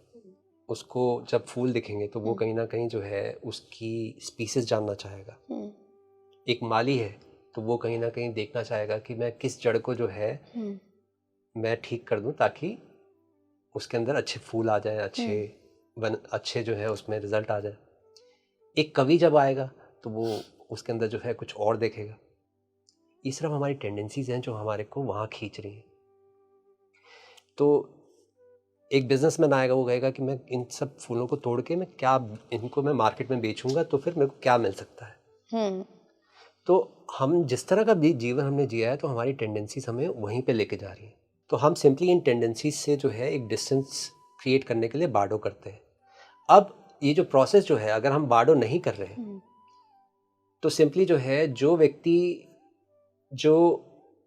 उसको जब फूल दिखेंगे तो वो कहीं ना कहीं जो है उसकी स्पीसीज जानना चाहेगा। एक माली है तो वो कहीं ना कहीं देखना चाहेगा कि मैं किस जड़ को जो है मैं ठीक कर दूं ताकि उसके अंदर अच्छे फूल आ जाएं, अच्छे जो है उसमें रिजल्ट आ जाए। एक कवि जब आएगा तो वो उसके अंदर जो है कुछ और देखेगा। ये सिर्फ हमारी टेंडेंसीज हैं जो हमारे को वहाँ खींच रही हैं। तो एक बिजनेसमैन आएगा, वो कहेगा कि मैं इन सब फूलों को तोड़ के इनको मैं मार्केट में बेचूंगा तो फिर मेरे को क्या मिल सकता है। तो हम जिस तरह का भी जीवन हमने जिया है तो हमारी टेंडेंसीज हमें वहीं पे लेके जा रही हैं। तो हम सिंपली इन टेंडेंसीज से जो है एक डिस्टेंस क्रिएट करने के लिए बारडो करते हैं। अब ये जो प्रोसेस जो है, अगर हम बारडो नहीं कर रहे हैं तो सिंपली जो है जो व्यक्ति जो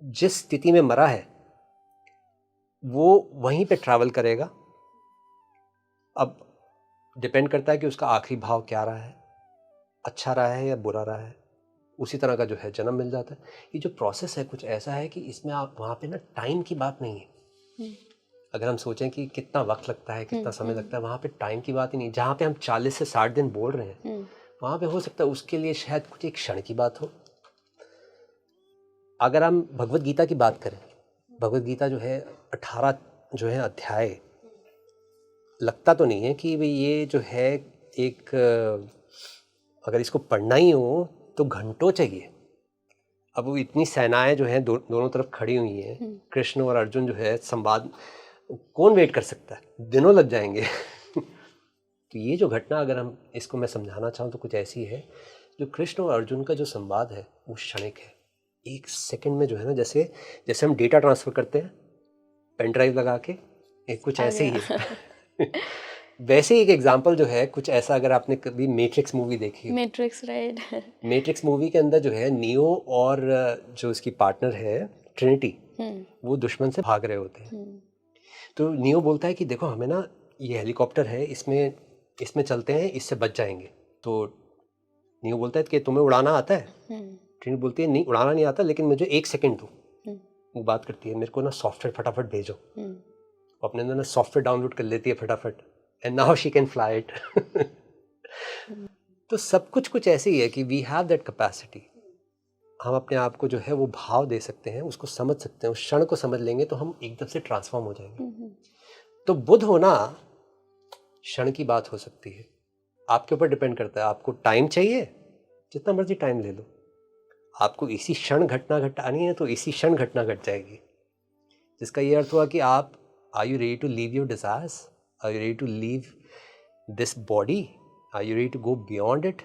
जिस स्थिति में मरा है वो वहीं पे ट्रैवल करेगा। अब डिपेंड करता है कि उसका आखिरी भाव क्या रहा है, अच्छा रहा है या बुरा रहा है, उसी तरह का जो है जन्म मिल जाता है। ये जो प्रोसेस है कुछ ऐसा है कि इसमें आप वहाँ पे ना टाइम की बात नहीं है। अगर हम सोचें कि कितना वक्त लगता है, कितना समय लगता है, वहाँ पे टाइम की बात ही नहीं। जहाँ पे हम 40 से 60 दिन बोल रहे हैं वहाँ पे हो सकता है उसके लिए शायद कुछ एक क्षण की बात हो। अगर हम भगवत गीता की बात करें, भगवत गीता जो है 18 जो है अध्याय, लगता तो नहीं है कि भाई ये जो है एक अगर इसको पढ़ना ही हो तो घंटों चाहिए। अब वो इतनी सेनाएं जो हैं दोनों तरफ खड़ी हुई हैं, कृष्ण और अर्जुन जो है संवाद, कौन वेट कर सकता है, दिनों लग जाएंगे। तो ये जो घटना अगर हम इसको मैं समझाना चाहूँ तो कुछ ऐसी है, जो कृष्ण और अर्जुन का जो संवाद है वो क्षणिक है। एक सेकंड में जो है ना, जैसे जैसे हम डेटा ट्रांसफ़र करते हैं पेन ड्राइव लगा के, एक कुछ आ ऐसे ही गया। है। वैसे ही एक एग्जांपल जो है कुछ ऐसा, अगर आपने कभी मैट्रिक्स मूवी देखी हो, मैट्रिक्स, राइट। मैट्रिक्स मूवी के अंदर जो है नियो और जो उसकी पार्टनर है ट्रिनिटी, वो दुश्मन से भाग रहे होते हैं। तो नियो बोलता है कि देखो हमें ना ये हेलीकॉप्टर है, इसमें इसमें चलते हैं, इससे बच जाएंगे। तो नियो बोलता है कि तुम्हें उड़ाना आता है? ट्रिनिटी बोलती है नहीं, उड़ाना नहीं आता, लेकिन मुझे 1 सेकंड दो। वो बात करती है, मेरे को ना सॉफ्टवेयर फटाफट भेजो। अपने अंदर ना सॉफ्टवेयर डाउनलोड कर लेती है फटाफट, and now she can fly it. तो सब कुछ कुछ ऐसे ही है कि वी हैव दैट कैपेसिटी। हम अपने आप को जो है वो भाव दे सकते हैं, उसको समझ सकते हैं, उस क्षण को समझ लेंगे तो हम एकदम से ट्रांसफॉर्म हो जाएंगे। तो बुद्ध होना क्षण की बात हो सकती है, आपके ऊपर डिपेंड करता है। आपको टाइम चाहिए, जितना मर्जी टाइम ले लो। आपको इसी क्षण घटना घटानी है तो इसी क्षण घटना घट जाएगी, जिसका ये अर्थ हुआ कि आप are you ready to leave your desires, are you ready to leave this body, are you ready to go beyond it.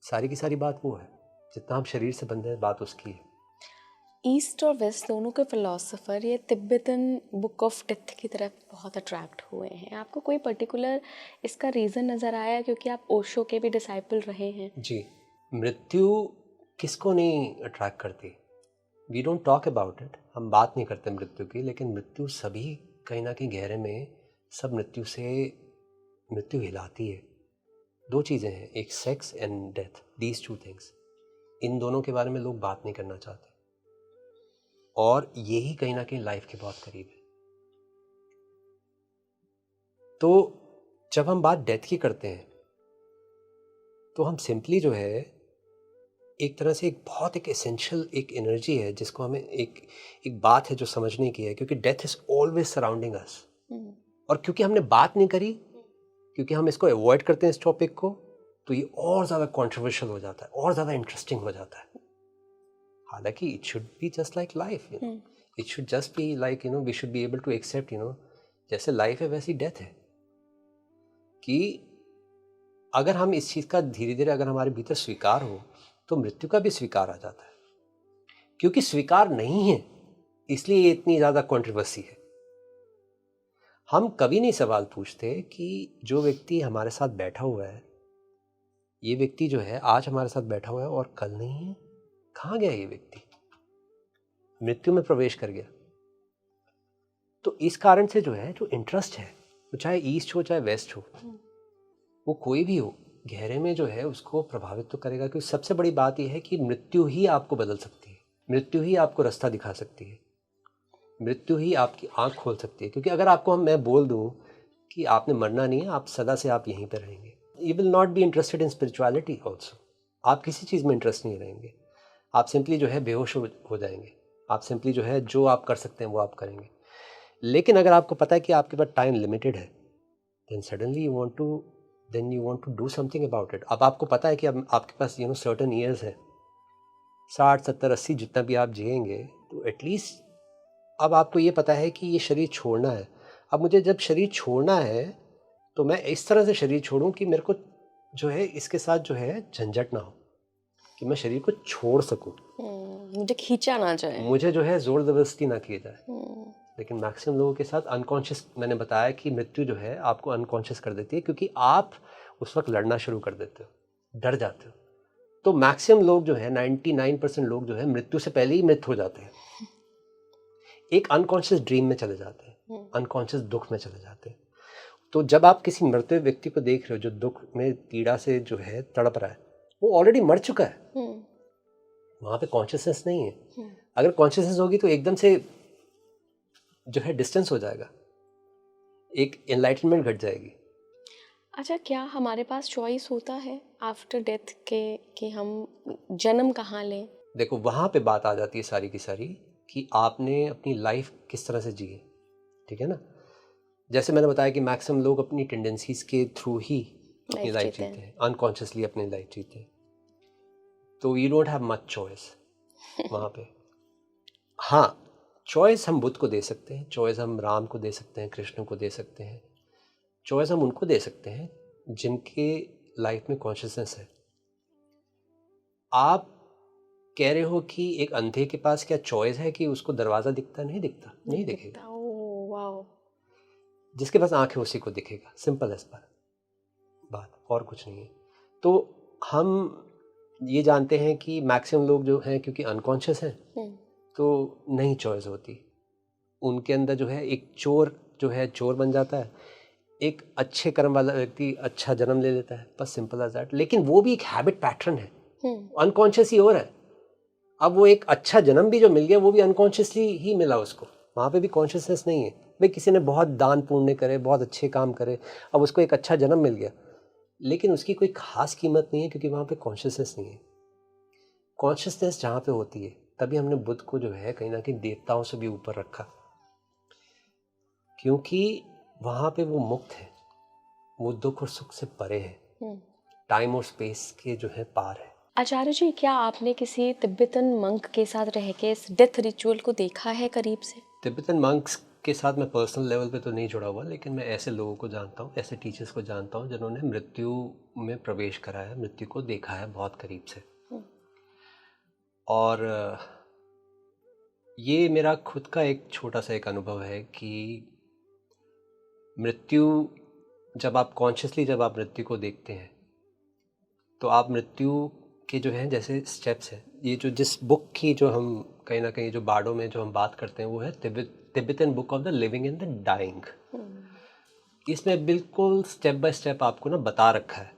सारी की सारी बात वो है, जितना हम शरीर से बंधे हैं बात उसकी है। ईस्ट और वेस्ट दोनों के फिलोसोफर ये तिब्बतन बुक ऑफ डेथ की तरफ बहुत अट्रैक्ट हुए हैं। आपको कोई पर्टिकुलर इसका रीज़न नज़र आया, क्योंकि आप ओशो के भी डिसाइपल रहे हैं? जी, मृत्यु किसको नहीं अट्रैक्ट करती? We don't talk about it, हम बात नहीं करते मृत्यु की, लेकिन मृत्यु सभी कहीं ना कहीं गहरे में सब मृत्यु हिलाती है। दो चीज़ें हैं, एक sex and death, these two things. इन दोनों के बारे में लोग बात नहीं करना चाहते, और यही कहीं ना कहीं लाइफ के बहुत करीब है। तो जब हम बात डेथ की करते हैं तो हम सिंपली जो है एक तरह से एक एसेंशियल एक एनर्जी है जिसको हमें एक बात है जो समझने की है, क्योंकि डेथ इज ऑलवेज सराउंडिंग अस। और क्योंकि हमने बात नहीं करी, क्योंकि हम इसको अवॉइड करते हैं इस टॉपिक को, तो ये और ज़्यादा कंट्रोवर्शियल हो जाता है, और ज़्यादा इंटरेस्टिंग हो जाता है। हालांकि it should be just like life, it should just be like we should be able to accept जैसे लाइफ है वैसी डेथ है। कि अगर हम इस चीज़ का धीरे धीरे अगर हमारे भीतर स्वीकार हो तो मृत्यु का भी स्वीकार आ जाता है। क्योंकि स्वीकार नहीं है इसलिए ये इतनी ज़्यादा कंट्रोवर्सी है। हम कभी नहीं सवाल पूछते कि जो व्यक्ति हमारे साथ बैठा हुआ है, ये व्यक्ति जो है आज हमारे साथ बैठा हुआ है और कल नहीं है, कहाँ गया ये व्यक्ति? मृत्यु में प्रवेश कर गया। तो इस कारण से जो है जो इंटरेस्ट है, वो चाहे ईस्ट हो चाहे वेस्ट हो, वो कोई भी हो, गहरे में जो है उसको प्रभावित तो करेगा। क्योंकि सबसे बड़ी बात यह है कि मृत्यु ही आपको बदल सकती है, मृत्यु ही आपको रास्ता दिखा सकती है, मृत्यु ही आपकी आंख खोल सकती है। क्योंकि अगर आपको मैं बोल दूं कि आपने मरना नहीं है, आप सदा से आप यहीं पर रहेंगे, you will not be interested in spirituality also. आप किसी चीज़ में इंटरेस्ट नहीं रहेंगे, आप सिंपली जो है बेहोश हो जाएंगे, आप सिंपली जो है जो आप कर सकते हैं वो आप करेंगे। लेकिन अगर आपको पता है कि आपके पास टाइम लिमिटेड है, then suddenly you want to do something about it. अब आपको पता है कि अब आपके पास सर्टेन ईयर्स है, 60 70 80 जितना भी आप जिएंगे, तो एटलीस्ट अब आपको ये पता है कि ये शरीर छोड़ना है। अब मुझे जब शरीर छोड़ना है तो मैं इस तरह से शरीर छोड़ूं कि मेरे को जो है इसके साथ जो है झंझट ना हो, कि मैं शरीर को छोड़ सकूं, मुझे खींचा ना जाए, मुझे जो है जोर जबरदस्ती ना किया जाए। लेकिन मैक्सिमम लोगों के साथ अनकॉन्शियस, मैंने बताया कि मृत्यु जो है आपको अनकॉन्शियस कर देती है, क्योंकि आप उस वक्त लड़ना शुरू कर देते हो, डर जाते हो। तो मैक्सिमम लोग जो है 99% लोग जो है मृत्यु से पहले ही मृत हो जाते हैं, एक अनकॉन्शियस ड्रीम में चले जाते हैं, अनकॉन्शियस दुख में चले जाते हैं। तो जब आप किसी मरते हुए व्यक्ति को देख रहे हो जो दुख में पीड़ा से जो है तड़प रहा है, वो ऑलरेडी मर चुका है, वहां पे कॉन्शियसनेस नहीं है। अगर कॉन्शियसनेस होगी तो एकदम से जो है डिस्टेंस हो जाएगा, एक एनलाइटनमेंट घट जाएगी। अच्छा, क्या हमारे पास चॉइस होता है आफ्टर डेथ के कि हम जन्म कहाँ लें? देखो वहाँ पे बात आ जाती है सारी की सारी कि आपने अपनी लाइफ किस तरह से जी है, ठीक है ना। जैसे मैंने बताया कि मैक्सिमम लोग अपनी टेंडेंसीज के थ्रू ही अपनी लाइफ जीते हैं, अनकॉन्शियसली अपनी लाइफ जीते हैं। तो you don't have much choice वहाँ पे। हाँ, चॉइस हम बुद्ध को दे सकते हैं, चॉइस हम राम को दे सकते हैं, कृष्ण को दे सकते हैं, चॉइस हम उनको दे सकते हैं जिनके लाइफ में कॉन्शियसनेस है। आप कह रहे हो कि एक अंधे के पास क्या चॉइस है कि उसको दरवाज़ा दिखता? नहीं दिखता, नहीं दिखेगा। Oh wow. जिसके पास आँख है उसी को दिखेगा, सिंपल एज बात, और कुछ नहीं है। तो हम ये जानते हैं कि मैक्सिमम लोग जो हैं क्योंकि अनकॉन्शियस हैं तो नहीं चॉइस होती उनके अंदर, जो है एक चोर जो है चोर बन जाता है, एक अच्छे कर्म वाला व्यक्ति अच्छा जन्म ले लेता है, बस सिंपल एज दैट। लेकिन वो भी एक हैबिट पैटर्न है, अनकॉन्शियस ही हो रहा है। अब वो एक अच्छा जन्म भी जो मिल गया वो भी अनकॉन्शियसली ही मिला उसको, वहाँ पे भी कॉन्शियसनेस नहीं है। भाई किसी ने बहुत दान पुण्य करे, बहुत अच्छे काम करे, अब उसको एक अच्छा जन्म मिल गया, लेकिन उसकी कोई खास कीमत नहीं है क्योंकि वहाँ पे कॉन्शियसनेस नहीं है। कॉन्शियसनेस जहाँ पे होती है तभी हमने बुद्ध को जो है कहीं ना कहीं देवताओं से भी ऊपर रखा, क्योंकि वहाँ पे वो मुक्त है, वो दुख और सुख से परे है, टाइम और स्पेस के जो है पार है। आचार्य जी, क्या आपने किसी तिब्बतन मंक के साथ रह के इस डेथ रिचुअल को देखा है करीब से? तिब्बतन मंक्स के साथ मैं पर्सनल लेवल पे तो नहीं जुड़ा हुआ, लेकिन मैं ऐसे लोगों को जानता हूँ, ऐसे टीचर्स को जानता हूँ जिन्होंने मृत्यु में प्रवेश करा है, मृत्यु को देखा है बहुत करीब से। और ये मेरा खुद का एक छोटा सा एक अनुभव है कि मृत्यु जब आप कॉन्शियसली जब आप मृत्यु को देखते हैं तो आप मृत्यु के जो हैं जैसे स्टेप्स हैं, ये जो जिस बुक की जो हम कहीं ना कहीं जो बार्डो में जो हम बात करते हैं वो है Tibetan book of the living and the dying. इसमें बिल्कुल स्टेप बाय स्टेप आपको ना बता रखा है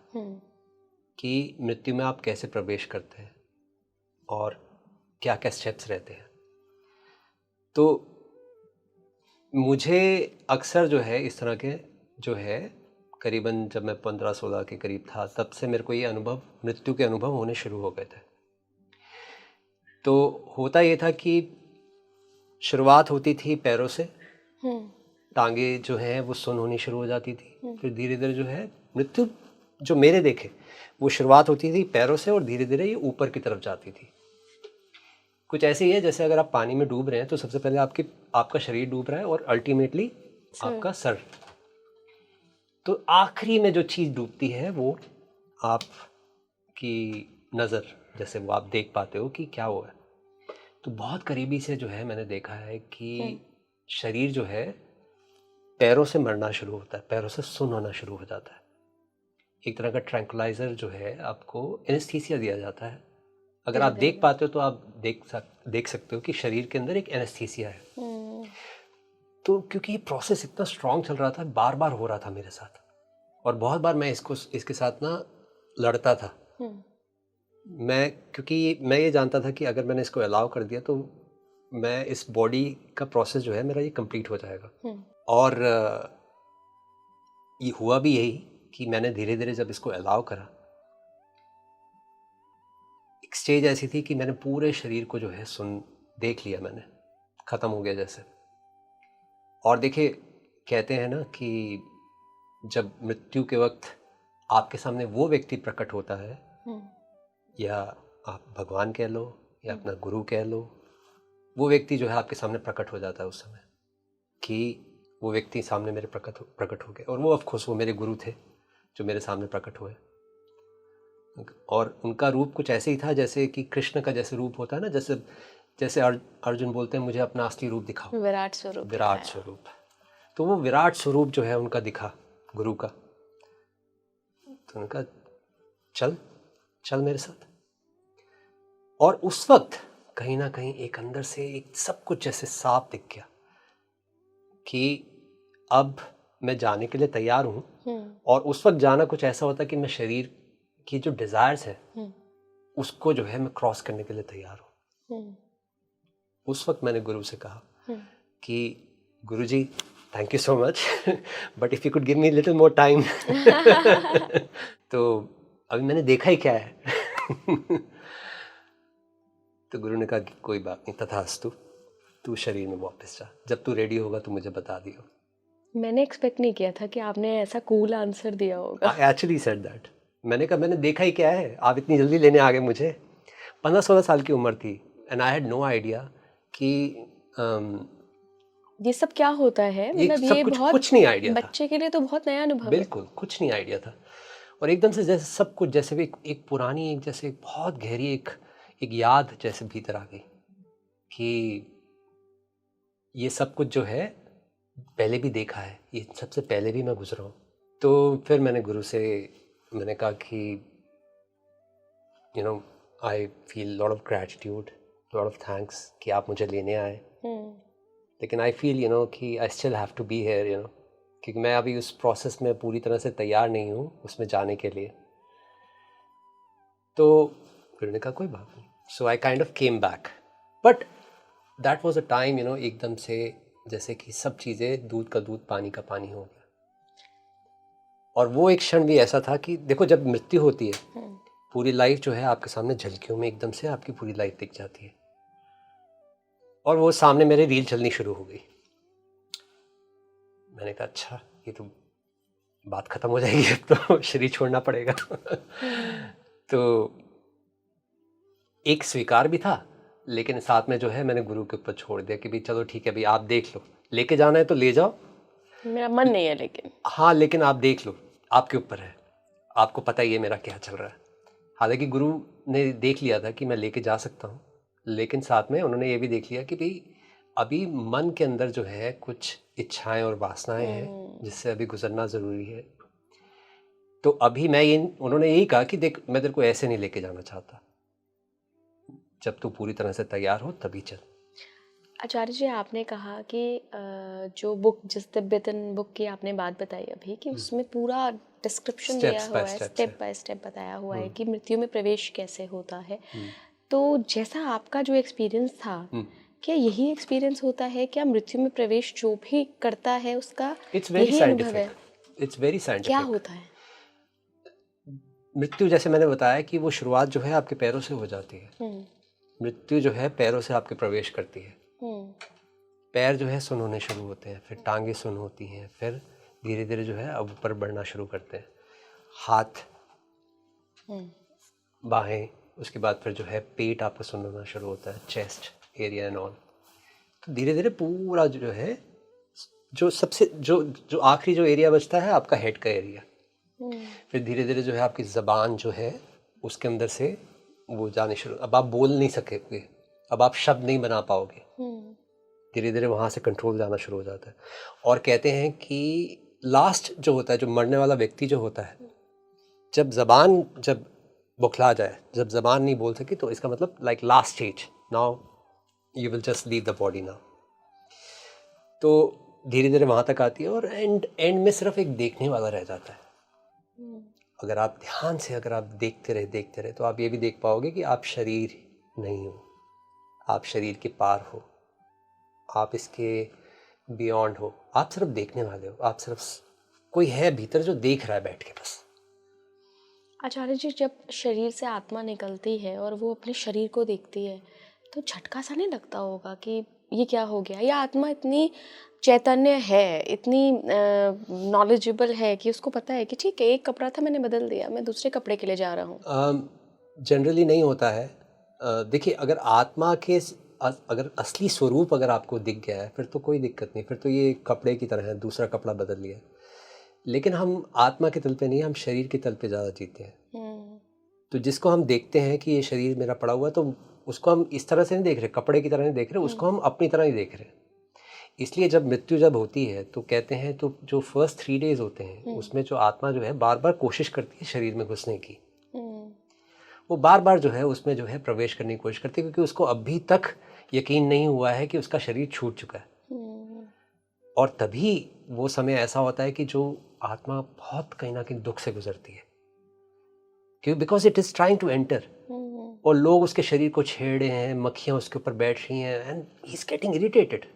कि मृत्यु में आप कैसे प्रवेश करते हैं और क्या क्या स्टेप्स रहते हैं। तो मुझे अक्सर जो है इस तरह के जो है करीबन जब मैं 15-16 के करीब था तब से मेरे को ये अनुभव, मृत्यु के अनुभव होने शुरू हो गए थे। तो होता ये था कि शुरुआत होती थी पैरों से, टांगे जो हैं वो सुन्न होनी शुरू हो जाती थी, फिर धीरे धीरे जो है मृत्यु जो मेरे देखे वो शुरुआत होती थी पैरों से और धीरे धीरे ये ऊपर की तरफ जाती थी। कुछ ऐसे ही है जैसे अगर आप पानी में डूब रहे हैं तो सबसे पहले आपका शरीर डूब रहा है और अल्टीमेटली आपका सर। तो आखिरी में जो चीज़ डूबती है वो आपकी नज़र, जैसे वो आप देख पाते हो कि क्या हुआ है। तो बहुत करीबी से जो है मैंने देखा है कि शरीर जो है पैरों से मरना शुरू होता है, पैरों से सुन्न होना शुरू हो जाता है। एक तरह का ट्रैंक्विलाइजर जो है आपको एनेस्थीसिया दिया जाता है। अगर आप देख पाते हो तो आप देख सकते हो कि शरीर के अंदर एक एनेस्थीसिया है। तो क्योंकि ये प्रोसेस इतना स्ट्रॉन्ग चल रहा था, बार बार हो रहा था मेरे साथ, और बहुत बार मैं इसके साथ ना लड़ता था। क्योंकि मैं ये जानता था कि अगर मैंने इसको अलाउ कर दिया तो मैं इस बॉडी का प्रोसेस जो है मेरा ये कंप्लीट हो जाएगा। और ये हुआ भी यही कि मैंने धीरे धीरे जब इसको अलाउ करा, एक स्टेज ऐसी थी कि मैंने पूरे शरीर को जो है देख लिया, मैंने ख़त्म हो गया जैसे। और देखिए कहते हैं ना कि जब मृत्यु के वक्त आपके सामने वो व्यक्ति प्रकट होता है, या आप भगवान कह लो या अपना गुरु कह लो, वो व्यक्ति जो है आपके सामने प्रकट हो जाता है उस समय, कि वो व्यक्ति सामने मेरे प्रकट हो गए। और वो ऑफ कोर्स वो मेरे गुरु थे जो मेरे सामने प्रकट हुए, और उनका रूप कुछ ऐसे ही था जैसे कि कृष्ण का जैसे रूप होता है ना, जैसे अर्जुन बोलते हैं मुझे अपना असली रूप दिखाओ, विराट स्वरूप। तो वो विराट स्वरूप जो है उनका दिखा, गुरु का। तो उनका चल मेरे साथ। और उस वक्त कहीं ना कहीं एक अंदर से एक सब कुछ जैसे साफ दिख गया कि अब मैं जाने के लिए तैयार हूँ। और उस वक्त जाना कुछ ऐसा होता कि मैं शरीर की जो डिज़ायर्स है उसको जो है मैं क्रॉस करने के लिए तैयार हूँ। उस वक्त मैंने गुरु से कहा कि गुरुजी thank you so much, but if you could give me little more time. तो अभी मैंने देखा ही क्या है। तो गुरु ने कहा कि कोई बात नहीं, तथास्तु, तू शरीर में वापस जा, जब तू रेडी होगा तो मुझे बता दियो। मैंने एक्सपेक्ट नहीं किया था कि आपने ऐसा कूल आंसर दिया होगा। I actually said that. मैंने कहा मैंने देखा ही क्या है, आप इतनी जल्दी लेने आ गए मुझे। 15-16 साल की उम्र थी and I had no idea कि ये सब क्या होता है, ये मतलब सब ये कुछ बहुत कुछ नहीं आइडिया था, बच्चे के लिए तो बहुत नया अनुभव है। बिल्कुल कुछ नहीं आइडिया था। और एकदम से जैसे सब कुछ जैसे भी एक पुरानी एक जैसे बहुत गहरी एक याद जैसे भीतर आ गई कि ये सब कुछ जो है पहले भी देखा है, ये सबसे पहले भी मैं गुजरा हूँ। तो फिर मैंने गुरु से मैंने कहा कि you know I feel lot of gratitude, lot of thanks कि आप मुझे लेने आए, लेकिन आई फील कि I still have to be here, क्योंकि मैं अभी उस प्रोसेस में पूरी तरह से तैयार नहीं हूँ उसमें जाने के लिए। तो गुरु ने कहा कोई बात नहीं, so I kind of came back, but that was a time एकदम से जैसे कि सब चीज़ें दूध का दूध पानी का पानी हो गया। और वो एक क्षण भी ऐसा था कि देखो जब मृत्यु होती है पूरी लाइफ जो है आपके सामने झलकियों में एकदम से आपकी पूरी लाइफ दिख जाती है। और वो सामने मेरे रील चलनी शुरू हो गई। मैंने कहा अच्छा ये तो बात ख़त्म हो जाएगी, अब तो शरीर छोड़ना पड़ेगा। तो एक स्वीकार भी था, लेकिन साथ में जो है मैंने गुरु के ऊपर छोड़ दिया कि भाई चलो ठीक है भाई, आप देख लो, लेके जाना है तो ले जाओ, मेरा मन नहीं है लेकिन। हाँ लेकिन आप देख लो, आपके ऊपर है, आपको पता ही है मेरा क्या चल रहा है। हालांकि गुरु ने देख लिया था कि मैं लेके जा सकता हूँ, लेकिन साथ में उन्होंने ये भी देख लिया कि भाई अभी मन के अंदर जो है कुछ इच्छाएं और वासनाएं हैं जिससे अभी गुजरना ज़रूरी है। तो अभी उन्होंने यही कहा कि देख मैं तेरे को ऐसे नहीं लेके जाना चाहता, जब तू पूरी तरह से तैयार हो तभी चल। आचार्य जी, आपने कहा कि जो बुक, जिस तिब्बतन बुक की आपने बात बताई अभी, कि उसमें पूरा डिस्क्रिप्शन दिया हुआ है, स्टेप बाय स्टेप बताया हुआ है कि मृत्यु में प्रवेश कैसे होता है। तो जैसा आपका जो एक्सपीरियंस था, क्या यही एक्सपीरियंस होता है? क्या मृत्यु में प्रवेश जो भी करता है उसका यही अनुभव है? It's very scientific. क्या होता है? मृत्यु जैसे मैंने बताया कि वो शुरुआत जो है आपके पैरों से हो जाती है। मृत्यु जो है पैरों से आपके प्रवेश करती है। पैर जो है सुन्न होने शुरू होते हैं, फिर टांगे सुन्न होती हैं, फिर धीरे धीरे जो है अब ऊपर बढ़ना शुरू करते हैं, हाथ, बाहें, उसके बाद फिर जो है पेट आपका सुन्न होना शुरू होता है, चेस्ट एरिया एंड ऑल। तो धीरे धीरे पूरा जो है जो सबसे जो आखिरी जो एरिया बचता है आपका हेड का एरिया, फिर धीरे धीरे जो है आपकी ज़बान जो है उसके अंदर से वो जाने शुरू, अब आप बोल नहीं सकेंगे, अब आप शब्द नहीं बना पाओगे, धीरे धीरे वहाँ से कंट्रोल जाना शुरू हो जाता है। और कहते हैं कि लास्ट जो होता है, जो मरने वाला व्यक्ति जो होता है, जब ज़बान जब बौखला जाए, जब ज़बान नहीं बोल सके, तो इसका मतलब like last stage, now you will just leave the body now. तो धीरे धीरे वहाँ तक आती है और एंड में सिर्फ एक देखने वाला रह जाता है। अगर आप ध्यान से अगर आप देखते रहे तो आप ये भी देख पाओगे कि आप शरीर नहीं हो, आप शरीर के पार हो, आप इसके बियॉन्ड हो, आप सिर्फ देखने वाले हो, आप सिर्फ कोई है भीतर जो देख रहा है बैठ के बस। आचार्य जी, जब शरीर से आत्मा निकलती है और वो अपने शरीर को देखती है तो झटका सा नहीं लगता होगा कि ये क्या हो गया? या आत्मा इतनी चैतन्य है, इतनी नॉलेजेबल है कि उसको पता है कि ठीक है, एक कपड़ा था मैंने बदल दिया, मैं दूसरे कपड़े के लिए जा रहा हूँ? जनरली नहीं होता है। देखिए अगर आत्मा के अगर असली स्वरूप अगर आपको दिख गया है फिर तो कोई दिक्कत नहीं, फिर तो ये कपड़े की तरह है, दूसरा कपड़ा बदल लिया। लेकिन हम आत्मा के तल पे नहीं, हम शरीर के तल पे ज़्यादा जीते हैं। तो जिसको हम देखते हैं कि ये शरीर मेरा पड़ा हुआ, तो उसको हम इस तरह से नहीं देख रहे, कपड़े की तरह नहीं देख रहे, उसको हम अपनी तरह ही देख रहे हैं। इसलिए जब मृत्यु जब होती है तो कहते हैं, तो जो फर्स्ट 3 डेज होते हैं उसमें जो आत्मा जो है बार बार कोशिश करती है शरीर में घुसने की, वो बार बार जो है उसमें जो है प्रवेश करने की कोशिश करती है, क्योंकि उसको अभी तक यकीन नहीं हुआ है कि उसका शरीर छूट चुका है। और तभी वो समय ऐसा होता है कि जो आत्मा बहुत कहीं ना कहीं दुख से गुजरती है, क्योंकि because it is trying to enter, और लोग उसके शरीर को छेड़े हैं, मक्खियाँ उसके ऊपर बैठ रही हैं, and he is getting irritated.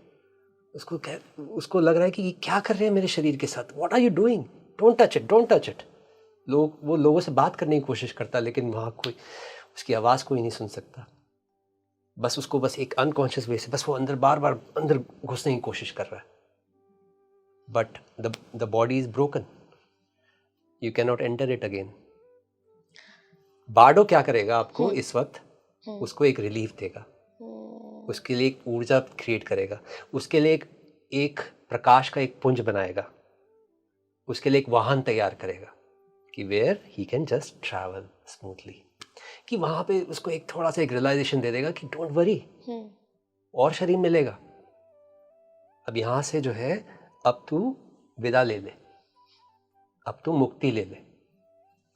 उसको लग रहा है कि ये क्या कर रहे हैं मेरे शरीर के साथ, what are you doing, don't touch it, don't touch it. वो लोगों से बात करने की कोशिश करता है, लेकिन वहाँ कोई उसकी आवाज़ कोई नहीं सुन सकता। बस उसको बस एक अनकॉन्शियस वे से बस वो अंदर बार बार अंदर घुसने की कोशिश कर रहा है। But the body is broken, you can not enter it again. Bardo क्या करेगा आपको इस वक्त, उसको एक रिलीफ देगा, उसके लिए एक ऊर्जा क्रिएट करेगा, उसके लिए एक एक प्रकाश का एक पुंज बनाएगा, उसके लिए एक वाहन तैयार करेगा कि where he can just travel smoothly, कि वहाँ पे उसको एक थोड़ा सा एक रियलाइजेशन दे देगा कि डोंट वरी, और शरीर मिलेगा, अब यहाँ से जो है अब तू विदा ले ले, अब तू मुक्ति ले ले,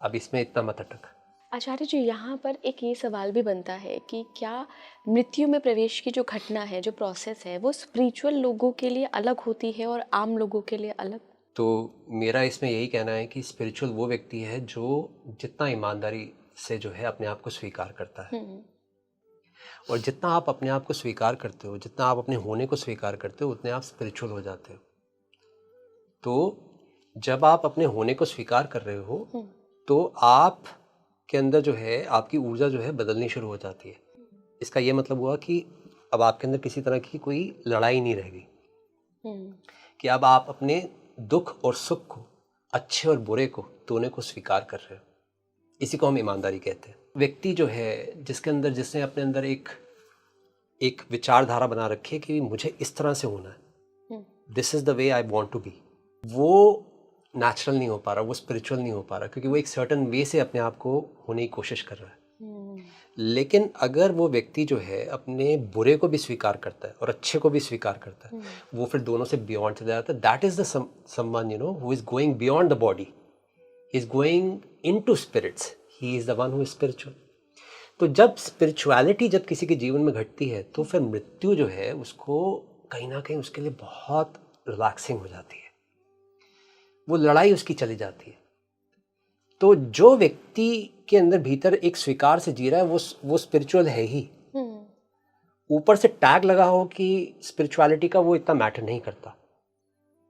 अब इसमें इतना मत अटक। आचार्य जी, यहाँ पर एक ये सवाल भी बनता है कि क्या मृत्यु में प्रवेश की जो घटना है, जो प्रोसेस है, वो स्पिरिचुअल लोगों के लिए अलग होती है और आम लोगों के लिए अलग? तो मेरा इसमें यही कहना है कि स्पिरिचुअल वो व्यक्ति है जो जितना ईमानदारी से जो है अपने आप को स्वीकार करता है, और जितना आप अपने आप को स्वीकार करते हो, जितना आप अपने होने को स्वीकार करते हो, उतने आप स्पिरिचुअल हो जाते हो। तो जब आप अपने होने को स्वीकार कर रहे हो तो आप के अंदर जो है आपकी ऊर्जा जो है बदलनी शुरू हो जाती है। इसका ये मतलब हुआ कि अब आपके अंदर किसी तरह की कोई लड़ाई नहीं रह गई, कि अब आप अपने दुख और सुख को, अच्छे और बुरे को, दोनों को स्वीकार कर रहे हो। इसी को हम ईमानदारी कहते हैं। व्यक्ति जो है जिसने अपने अंदर एक विचारधारा बना रखी है कि मुझे इस तरह से होना है, this is the way I want to be, वो नेचुरल नहीं हो पा रहा, वो स्पिरिचुअल नहीं हो पा रहा, क्योंकि वो एक सर्टन वे से अपने आप को होने की कोशिश कर रहा है। लेकिन अगर वो व्यक्ति जो है अपने बुरे को भी स्वीकार करता है और अच्छे को भी स्वीकार करता है, वो फिर दोनों से बियॉन्ड चला जाता है। That is the someone who is going beyond the body, he is going into spirits, he is the one who is spiritual. तो जब स्पिरिचुअलिटी जब किसी के जीवन में घटती है तो फिर मृत्यु जो है उसको कहीं ना कहीं उसके लिए बहुत रिलैक्सिंग हो जाती है, वो लड़ाई उसकी चली जाती है। तो जो व्यक्ति के अंदर भीतर एक स्वीकार से जी रहा है वो स्पिरिचुअल है ही। ऊपर से टैग लगा हो कि स्पिरिचुअलिटी का, वो इतना मैटर नहीं करता।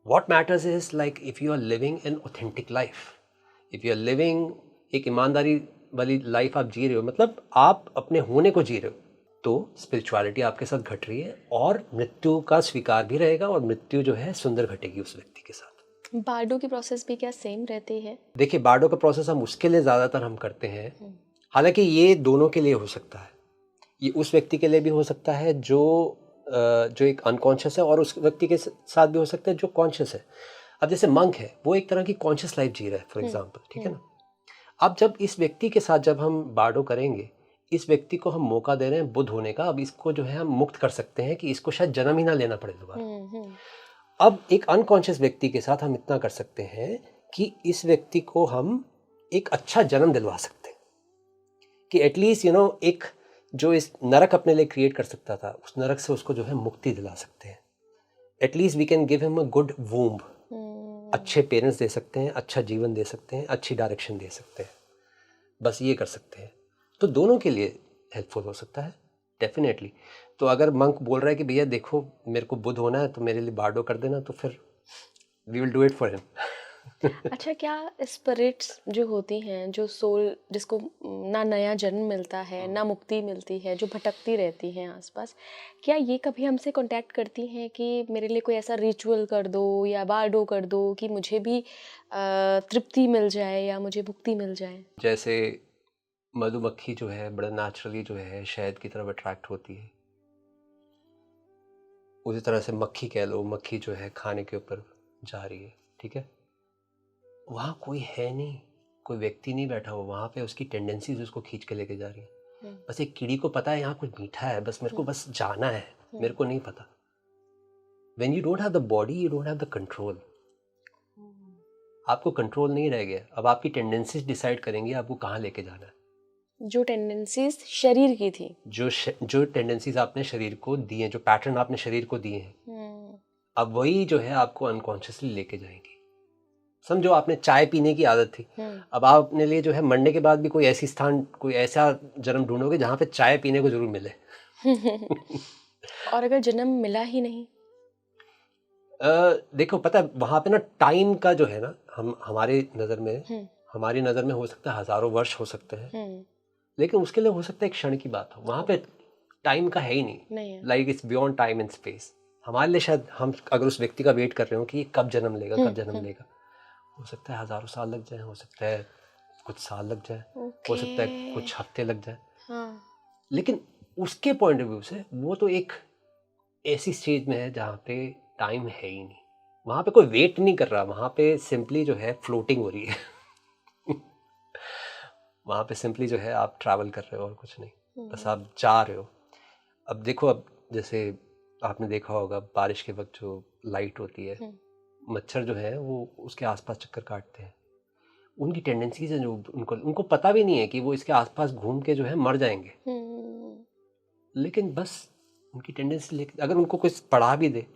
What matters is like if you are living an authentic life, if you are living एक ईमानदारी वाली लाइफ आप जी रहे हो, मतलब आप अपने होने को जी रहे हो, तो स्पिरिचुअलिटी आपके साथ घट रही है और मृत्यु का स्वीकार भी रहेगा, और मृत्यु जो है सुंदर घटेगी उस व्यक्ति के साथ। बार्डो की प्रोसेस भी क्या सेम रहती है? देखिए, बार्डो का प्रोसेस हम उसके लिए ज़्यादातर हम करते हैं, हालांकि ये दोनों के लिए हो सकता है, ये उस व्यक्ति के लिए भी हो सकता है जो एक अनकॉन्शियस है, और उस व्यक्ति के साथ भी हो सकता है जो कॉन्शियस है। अब जैसे मंक है, वो एक तरह की कॉन्शियस लाइफ जी रहा है फॉर एग्जांपल, ठीक है ना। अब जब इस व्यक्ति के साथ जब हम बार्डो करेंगे, इस व्यक्ति को हम मौका दे रहे हैं बुद्ध होने का, अब इसको जो है हम मुक्त कर सकते हैं कि इसको शायद जन्म ही ना लेना पड़े दोबारा। अब एक अनकॉन्शियस व्यक्ति के साथ हम इतना कर सकते हैं कि इस व्यक्ति को हम एक अच्छा जन्म दिलवा सकते हैं, कि एटलीस्ट एक जो इस नरक अपने लिए क्रिएट कर सकता था, उस नरक से उसको जो है मुक्ति दिला सकते हैं। At least we can give him a good womb, अच्छे पेरेंट्स दे सकते हैं, अच्छा जीवन दे सकते हैं, अच्छी डायरेक्शन दे सकते हैं, बस ये कर सकते हैं। तो दोनों के लिए हेल्पफुल हो सकता है डेफिनेटली। तो अगर मंक बोल रहा है कि भैया देखो मेरे को बुद्ध होना है तो मेरे लिए बार्डो कर देना, तो फिर we will do it for him. अच्छा, क्या स्पिरिट्स जो होती हैं, जो सोल जिसको ना नया जन्म मिलता है ना मुक्ति मिलती है, जो भटकती रहती हैं आसपास, क्या ये कभी हमसे कांटेक्ट करती हैं कि मेरे लिए कोई ऐसा रिचुअल कर दो या बार्डो कर दो कि मुझे भी तृप्ति मिल जाए या मुझे मुक्ति मिल जाए? जैसे मधुमक्खी जो है बड़ा नेचुरली जो है शहद की तरफ अट्रैक्ट होती है, उसी तरह से मक्खी कह लो, मक्खी जो है खाने के ऊपर जा रही है, ठीक है, वहाँ कोई है नहीं, कोई व्यक्ति नहीं बैठा हुआ, वहाँ पे उसकी टेंडेंसीज उसको खींच के लेके जा रही है। बस एक कीड़ी को पता है यहाँ कुछ मीठा है, बस मेरे को बस जाना है, मेरे को नहीं पता। When you don't have the body, you don't have the control. आपको कंट्रोल नहीं रह गया, अब आपकी टेंडेंसीज डिसाइड करेंगी आपको कहाँ लेके जाना है। जो टेंडेंसीज शरीर की थी, जो टेंडेंसीज आपने शरीर को दी हैं, जो पैटर्न आपने शरीर को दिए हैं, अब वही जो है आपको अनकॉन्शियसली लेके जाएंगी। समझो आपने चाय पीने की आदत थी, अब आप अपने लिए जो है मरने के बाद भी कोई ऐसा जन्म ढूंढोगे जहाँ पे चाय पीने को जरूर मिले। और अगर जन्म मिला ही नहीं? देखो पता है वहाँ पे ना टाइम का जो है ना, हमारी नज़र में हो सकता है हजारों वर्ष हो सकते हैं, लेकिन उसके लिए हो सकता है एक क्षण की बात हो। वहाँ पे टाइम का है ही नहीं, like it's beyond time and space. हमारे लिए शायद हम अगर उस व्यक्ति का वेट कर रहे हो कि कब जन्म लेगा, हो सकता है हजारों साल लग जाए, हो सकता है कुछ साल लग जाए, हो सकता है कुछ हफ्ते लग जाए। लेकिन उसके पॉइंट ऑफ व्यू से वो तो एक ऐसी स्टेज में है जहाँ पे टाइम है ही नहीं, वहाँ पे कोई वेट नहीं कर रहा, वहाँ पे सिंपली जो है फ्लोटिंग हो रही है वहाँ पे सिंपली जो है आप ट्रैवल कर रहे हो और कुछ नहीं, बस आप जा रहे हो। अब देखो, अब जैसे आपने देखा होगा बारिश के वक्त जो लाइट होती है, मच्छर जो है वो उसके आसपास चक्कर काटते हैं, उनकी टेंडेंसीज है जो उनको पता भी नहीं है कि वो इसके आसपास घूम के जो है मर जाएंगे, लेकिन बस उनकी टेंडेंसी, लेकिन अगर उनको कोई पढ़ा भी दे,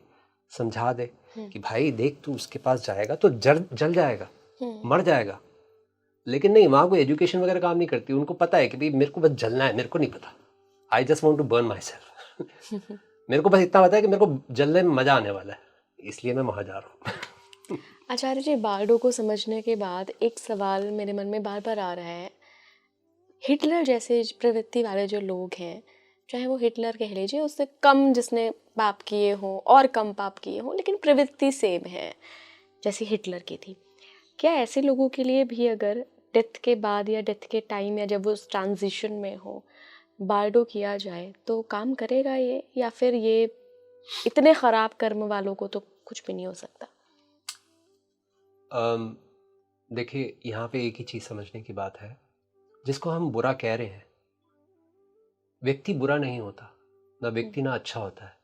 समझा दे कि भाई देख तू उसके पास जाएगा तो जल जाएगा, मर जाएगा, लेकिन नहीं, वहाँ कोई एजुकेशन वगैरह काम नहीं करती। उनको पता है कि भाई मेरे को बस जलना है, मेरे को नहीं पता, I just want to burn myself मेरे को बस इतना पता है कि मेरे को जलने में मज़ा आने वाला है, इसलिए मैं वहाँ जा रहा हूँ आचार्य जी, बार्डो को समझने के बाद एक सवाल मेरे मन में बार बार आ रहा है। हिटलर जैसे प्रवृत्ति वाले जो लोग हैं, चाहे वो हिटलर कह लीजिए, उससे कम जिसने पाप किए हों और कम पाप किए हों, लेकिन प्रवृत्ति सेम है जैसी हिटलर की थी, क्या ऐसे लोगों के लिए भी अगर डेथ के बाद या डेथ के टाइम या जब वो उस ट्रांजिशन में हो बार्डो किया जाए तो काम करेगा ये, या फिर ये इतने ख़राब कर्म वालों को तो कुछ भी नहीं हो सकता? देखिए, यहाँ पे एक ही चीज़ समझने की बात है, जिसको हम बुरा कह रहे हैं, व्यक्ति बुरा नहीं होता, ना व्यक्ति ना अच्छा होता है,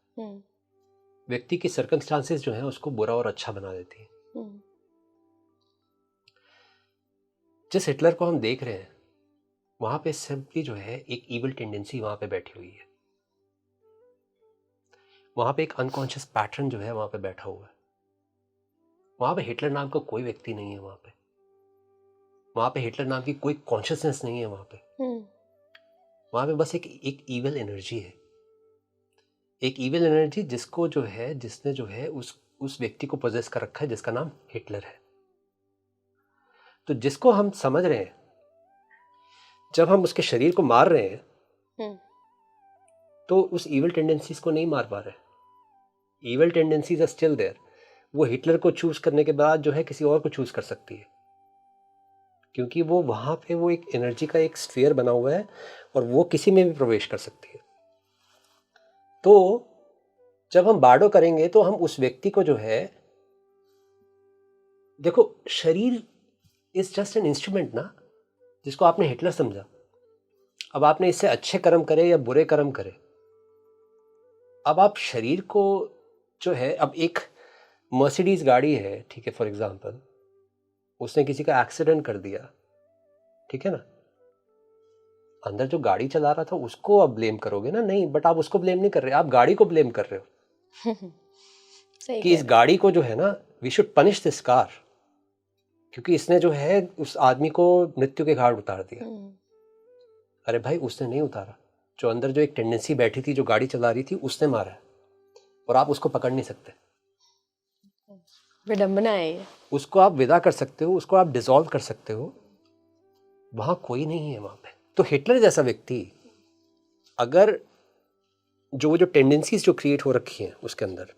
व्यक्ति की सर्कमस्टांसेस जो हैं उसको बुरा और अच्छा बना देती है। जिस हिटलर को हम देख रहे हैं वहाँ पे सिंपली जो है एक इविल टेंडेंसी वहाँ पे बैठी हुई है, वहाँ पे एक अनकॉन्शियस पैटर्न जो है वहाँ पे बैठा हुआ है। वहाँ पे हिटलर नाम का कोई व्यक्ति नहीं है, वहाँ पे हिटलर नाम की कोई कॉन्शियसनेस नहीं है, वहाँ पे बस एक इविल एनर्जी है, एक इविल एनर्जी जिसको जो है, जिसने जो है उस व्यक्ति को पोजेस कर रखा है, जिसका नाम हिटलर है। तो जिसको हम समझ रहे हैं, जब हम उसके शरीर को मार रहे हैं तो उस इविल टेंडेंसीज को नहीं मार पा रहे। Evil tendencies are still there. वो हिटलर को चूज करने के बाद जो है किसी और को चूज कर सकती है, क्योंकि वो वहाँ पे वो एक एनर्जी का एक स्फीयर बना हुआ है और वो किसी में भी प्रवेश कर सकती है। तो जब हम बार्डो करेंगे तो हम उस व्यक्ति को जो है, देखो शरीर इज जस्ट एन इंस्ट्रूमेंट ना, जिसको आपने हिटलर समझा। अब आपने इससे अच्छे कर्म करे या बुरे कर्म करे, अब आप शरीर को जो है, अब एक मर्सिडीज गाड़ी है, ठीक है, फॉर एग्जांपल उसने किसी का एक्सीडेंट कर दिया, ठीक है ना, अंदर जो गाड़ी चला रहा था उसको आप ब्लेम करोगे ना? नहीं, बट आप उसको ब्लेम नहीं कर रहे, आप गाड़ी को ब्लेम कर रहे हो सही कि इस गाड़ी को जो है ना, we should punish this car, क्योंकि इसने जो है उस आदमी को मृत्यु के घाट उतार दिया। अरे भाई, उसने नहीं उतारा, जो अंदर जो एक टेंडेंसी बैठी थी, जो गाड़ी चला रही थी, उसने मारा है, और आप उसको पकड़ नहीं सकते। विडंबना है ये। उसको आप विदा कर सकते हो, उसको आप डिसॉल्व कर सकते हो, वहां कोई नहीं है वहां पे। तो हिटलर जैसा व्यक्ति, अगर जो टेंडेंसीज जो क्रिएट हो रखी हैं उसके अंदर,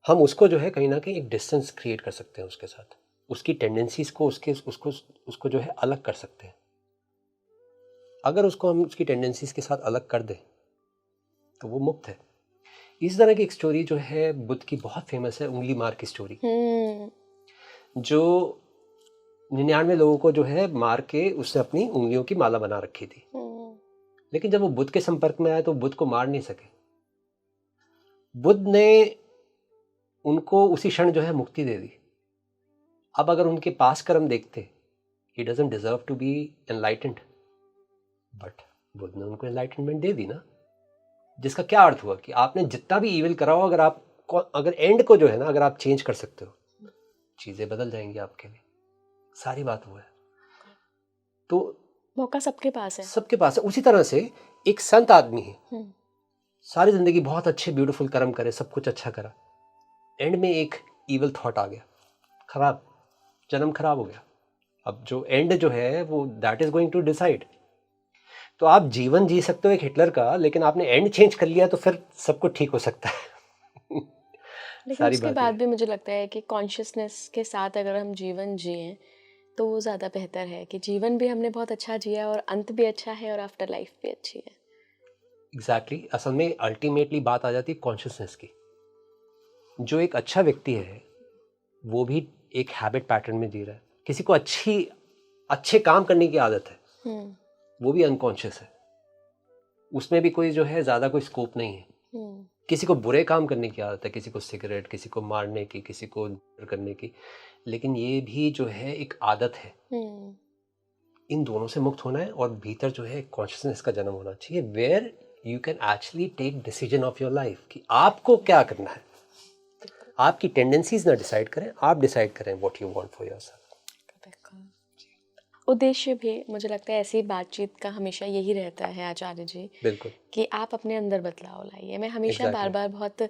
हम उसको जो है कहीं ना कहीं एक डिस्टेंस क्रिएट कर सकते हैं उसके साथ, उसकी टेंडेंसीज को उसको जो है अलग कर सकते हैं। अगर उसको हम उसकी टेंडेंसीज के साथ अलग कर दें तो वो मुक्त है। इस तरह की एक स्टोरी जो है बुद्ध की बहुत फेमस है, उंगली मार की स्टोरी, जो 99 लोगों को जो है मार के उसने अपनी उंगलियों की माला बना रखी थी, लेकिन जब वो बुद्ध के संपर्क में आए तो बुद्ध को मार नहीं सके। बुद्ध ने उनको उसी क्षण जो है मुक्ति दे दी। अब अगर उनके पास कर्म देखते, he doesn't deserve to be enlightened, but Buddha ने उनको एनलाइटनमेंट दे दी ना, जिसका क्या अर्थ हुआ कि आपने जितना भी इविल करा हो, अगर एंड को जो है ना, अगर आप चेंज कर सकते हो, चीजें बदल जाएंगी आपके लिए। सारी बात वो है। तो मौका सबके पास है, सबके पास है। उसी तरह से एक संत आदमी है, सारी जिंदगी बहुत अच्छे ब्यूटीफुल कर्म करे, सब कुछ अच्छा करा, एंड में एक इविल थॉट आ गया, खराब, जन्म खराब हो गया। अब जो एंड जो है वो that is going to decide. तो आप जीवन जी सकते हो एक हिटलर का, लेकिन आपने एंड चेंज कर लिया तो फिर सब कुछ ठीक हो सकता है लेकिन उसके बाद भी मुझे लगता है कि कॉन्शियसनेस के साथ अगर हम जीवन जिए तो वो ज़्यादा बेहतर है, कि जीवन भी हमने बहुत अच्छा जिया और अंत भी अच्छा है और आफ्टर लाइफ भी अच्छी है। एग्जैक्टली असल में अल्टीमेटली बात आ जाती है कॉन्शियसनेस की। जो एक अच्छा व्यक्ति है वो भी एक हैबिट पैटर्न में जी रहा है। किसी को अच्छे काम करने की आदत है, वो भी अनकॉन्शियस है, उसमें भी कोई जो है ज़्यादा कोई स्कोप नहीं है। किसी को बुरे काम करने की आदत है, किसी को सिगरेट, किसी को मारने की, किसी को करने की, लेकिन ये भी जो है एक आदत है। इन दोनों से मुक्त होना है और भीतर जो है कॉन्शियसनेस का जन्म होना चाहिए, where you can actually take decision of your life कि आपको क्या करना है। आपकी टेंडेंसीज ना डिसाइड करें, आप डिसाइड करें what you want for yourself. उद्देश्य भी मुझे लगता है ऐसी बातचीत का हमेशा यही रहता है आचार्य जी, बिल्कुल, कि आप अपने अंदर बदलाव लाइए। मैं हमेशा Exactly. बार बार बहुत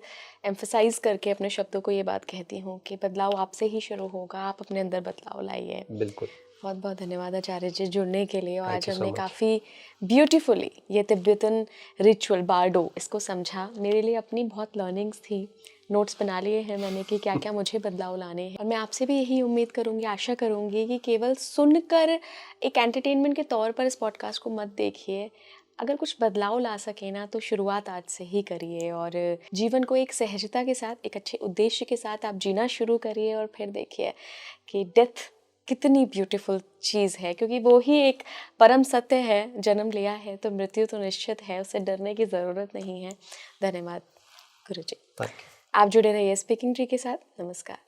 एम्फसाइज करके अपने शब्दों को ये बात कहती हूँ कि बदलाव आपसे ही शुरू होगा, आप अपने अंदर बदलाव लाइए। बिल्कुल। बहुत बहुत धन्यवाद आचार्य जी जुड़ने के लिए। और Thank आज you so हमने much. काफ़ी ब्यूटीफुली ये तिब्बतन रिचुअल बारडो इसको समझा। मेरे लिए अपनी बहुत लर्निंग्स थी, नोट्स बना लिए हैं मैंने कि क्या क्या मुझे बदलाव लाने हैं। और मैं आपसे भी यही उम्मीद करूँगी, आशा करूँगी कि केवल सुनकर एक एंटरटेनमेंट के तौर पर इस पॉडकास्ट को मत देखिए। अगर कुछ बदलाव ला सके ना तो शुरुआत आज से ही करिए और जीवन को एक सहजता के साथ, एक अच्छे उद्देश्य के साथ आप जीना शुरू करिए। और फिर देखिए कि डेथ कितनी ब्यूटीफुल चीज़ है, क्योंकि वो ही एक परम सत्य है। जन्म लिया है तो मृत्यु तो निश्चित है, उससे डरने की ज़रूरत नहीं है। धन्यवाद गुरु जी। Thank you. आप जुड़े रहिए स्पीकिंग ट्री के साथ। नमस्कार।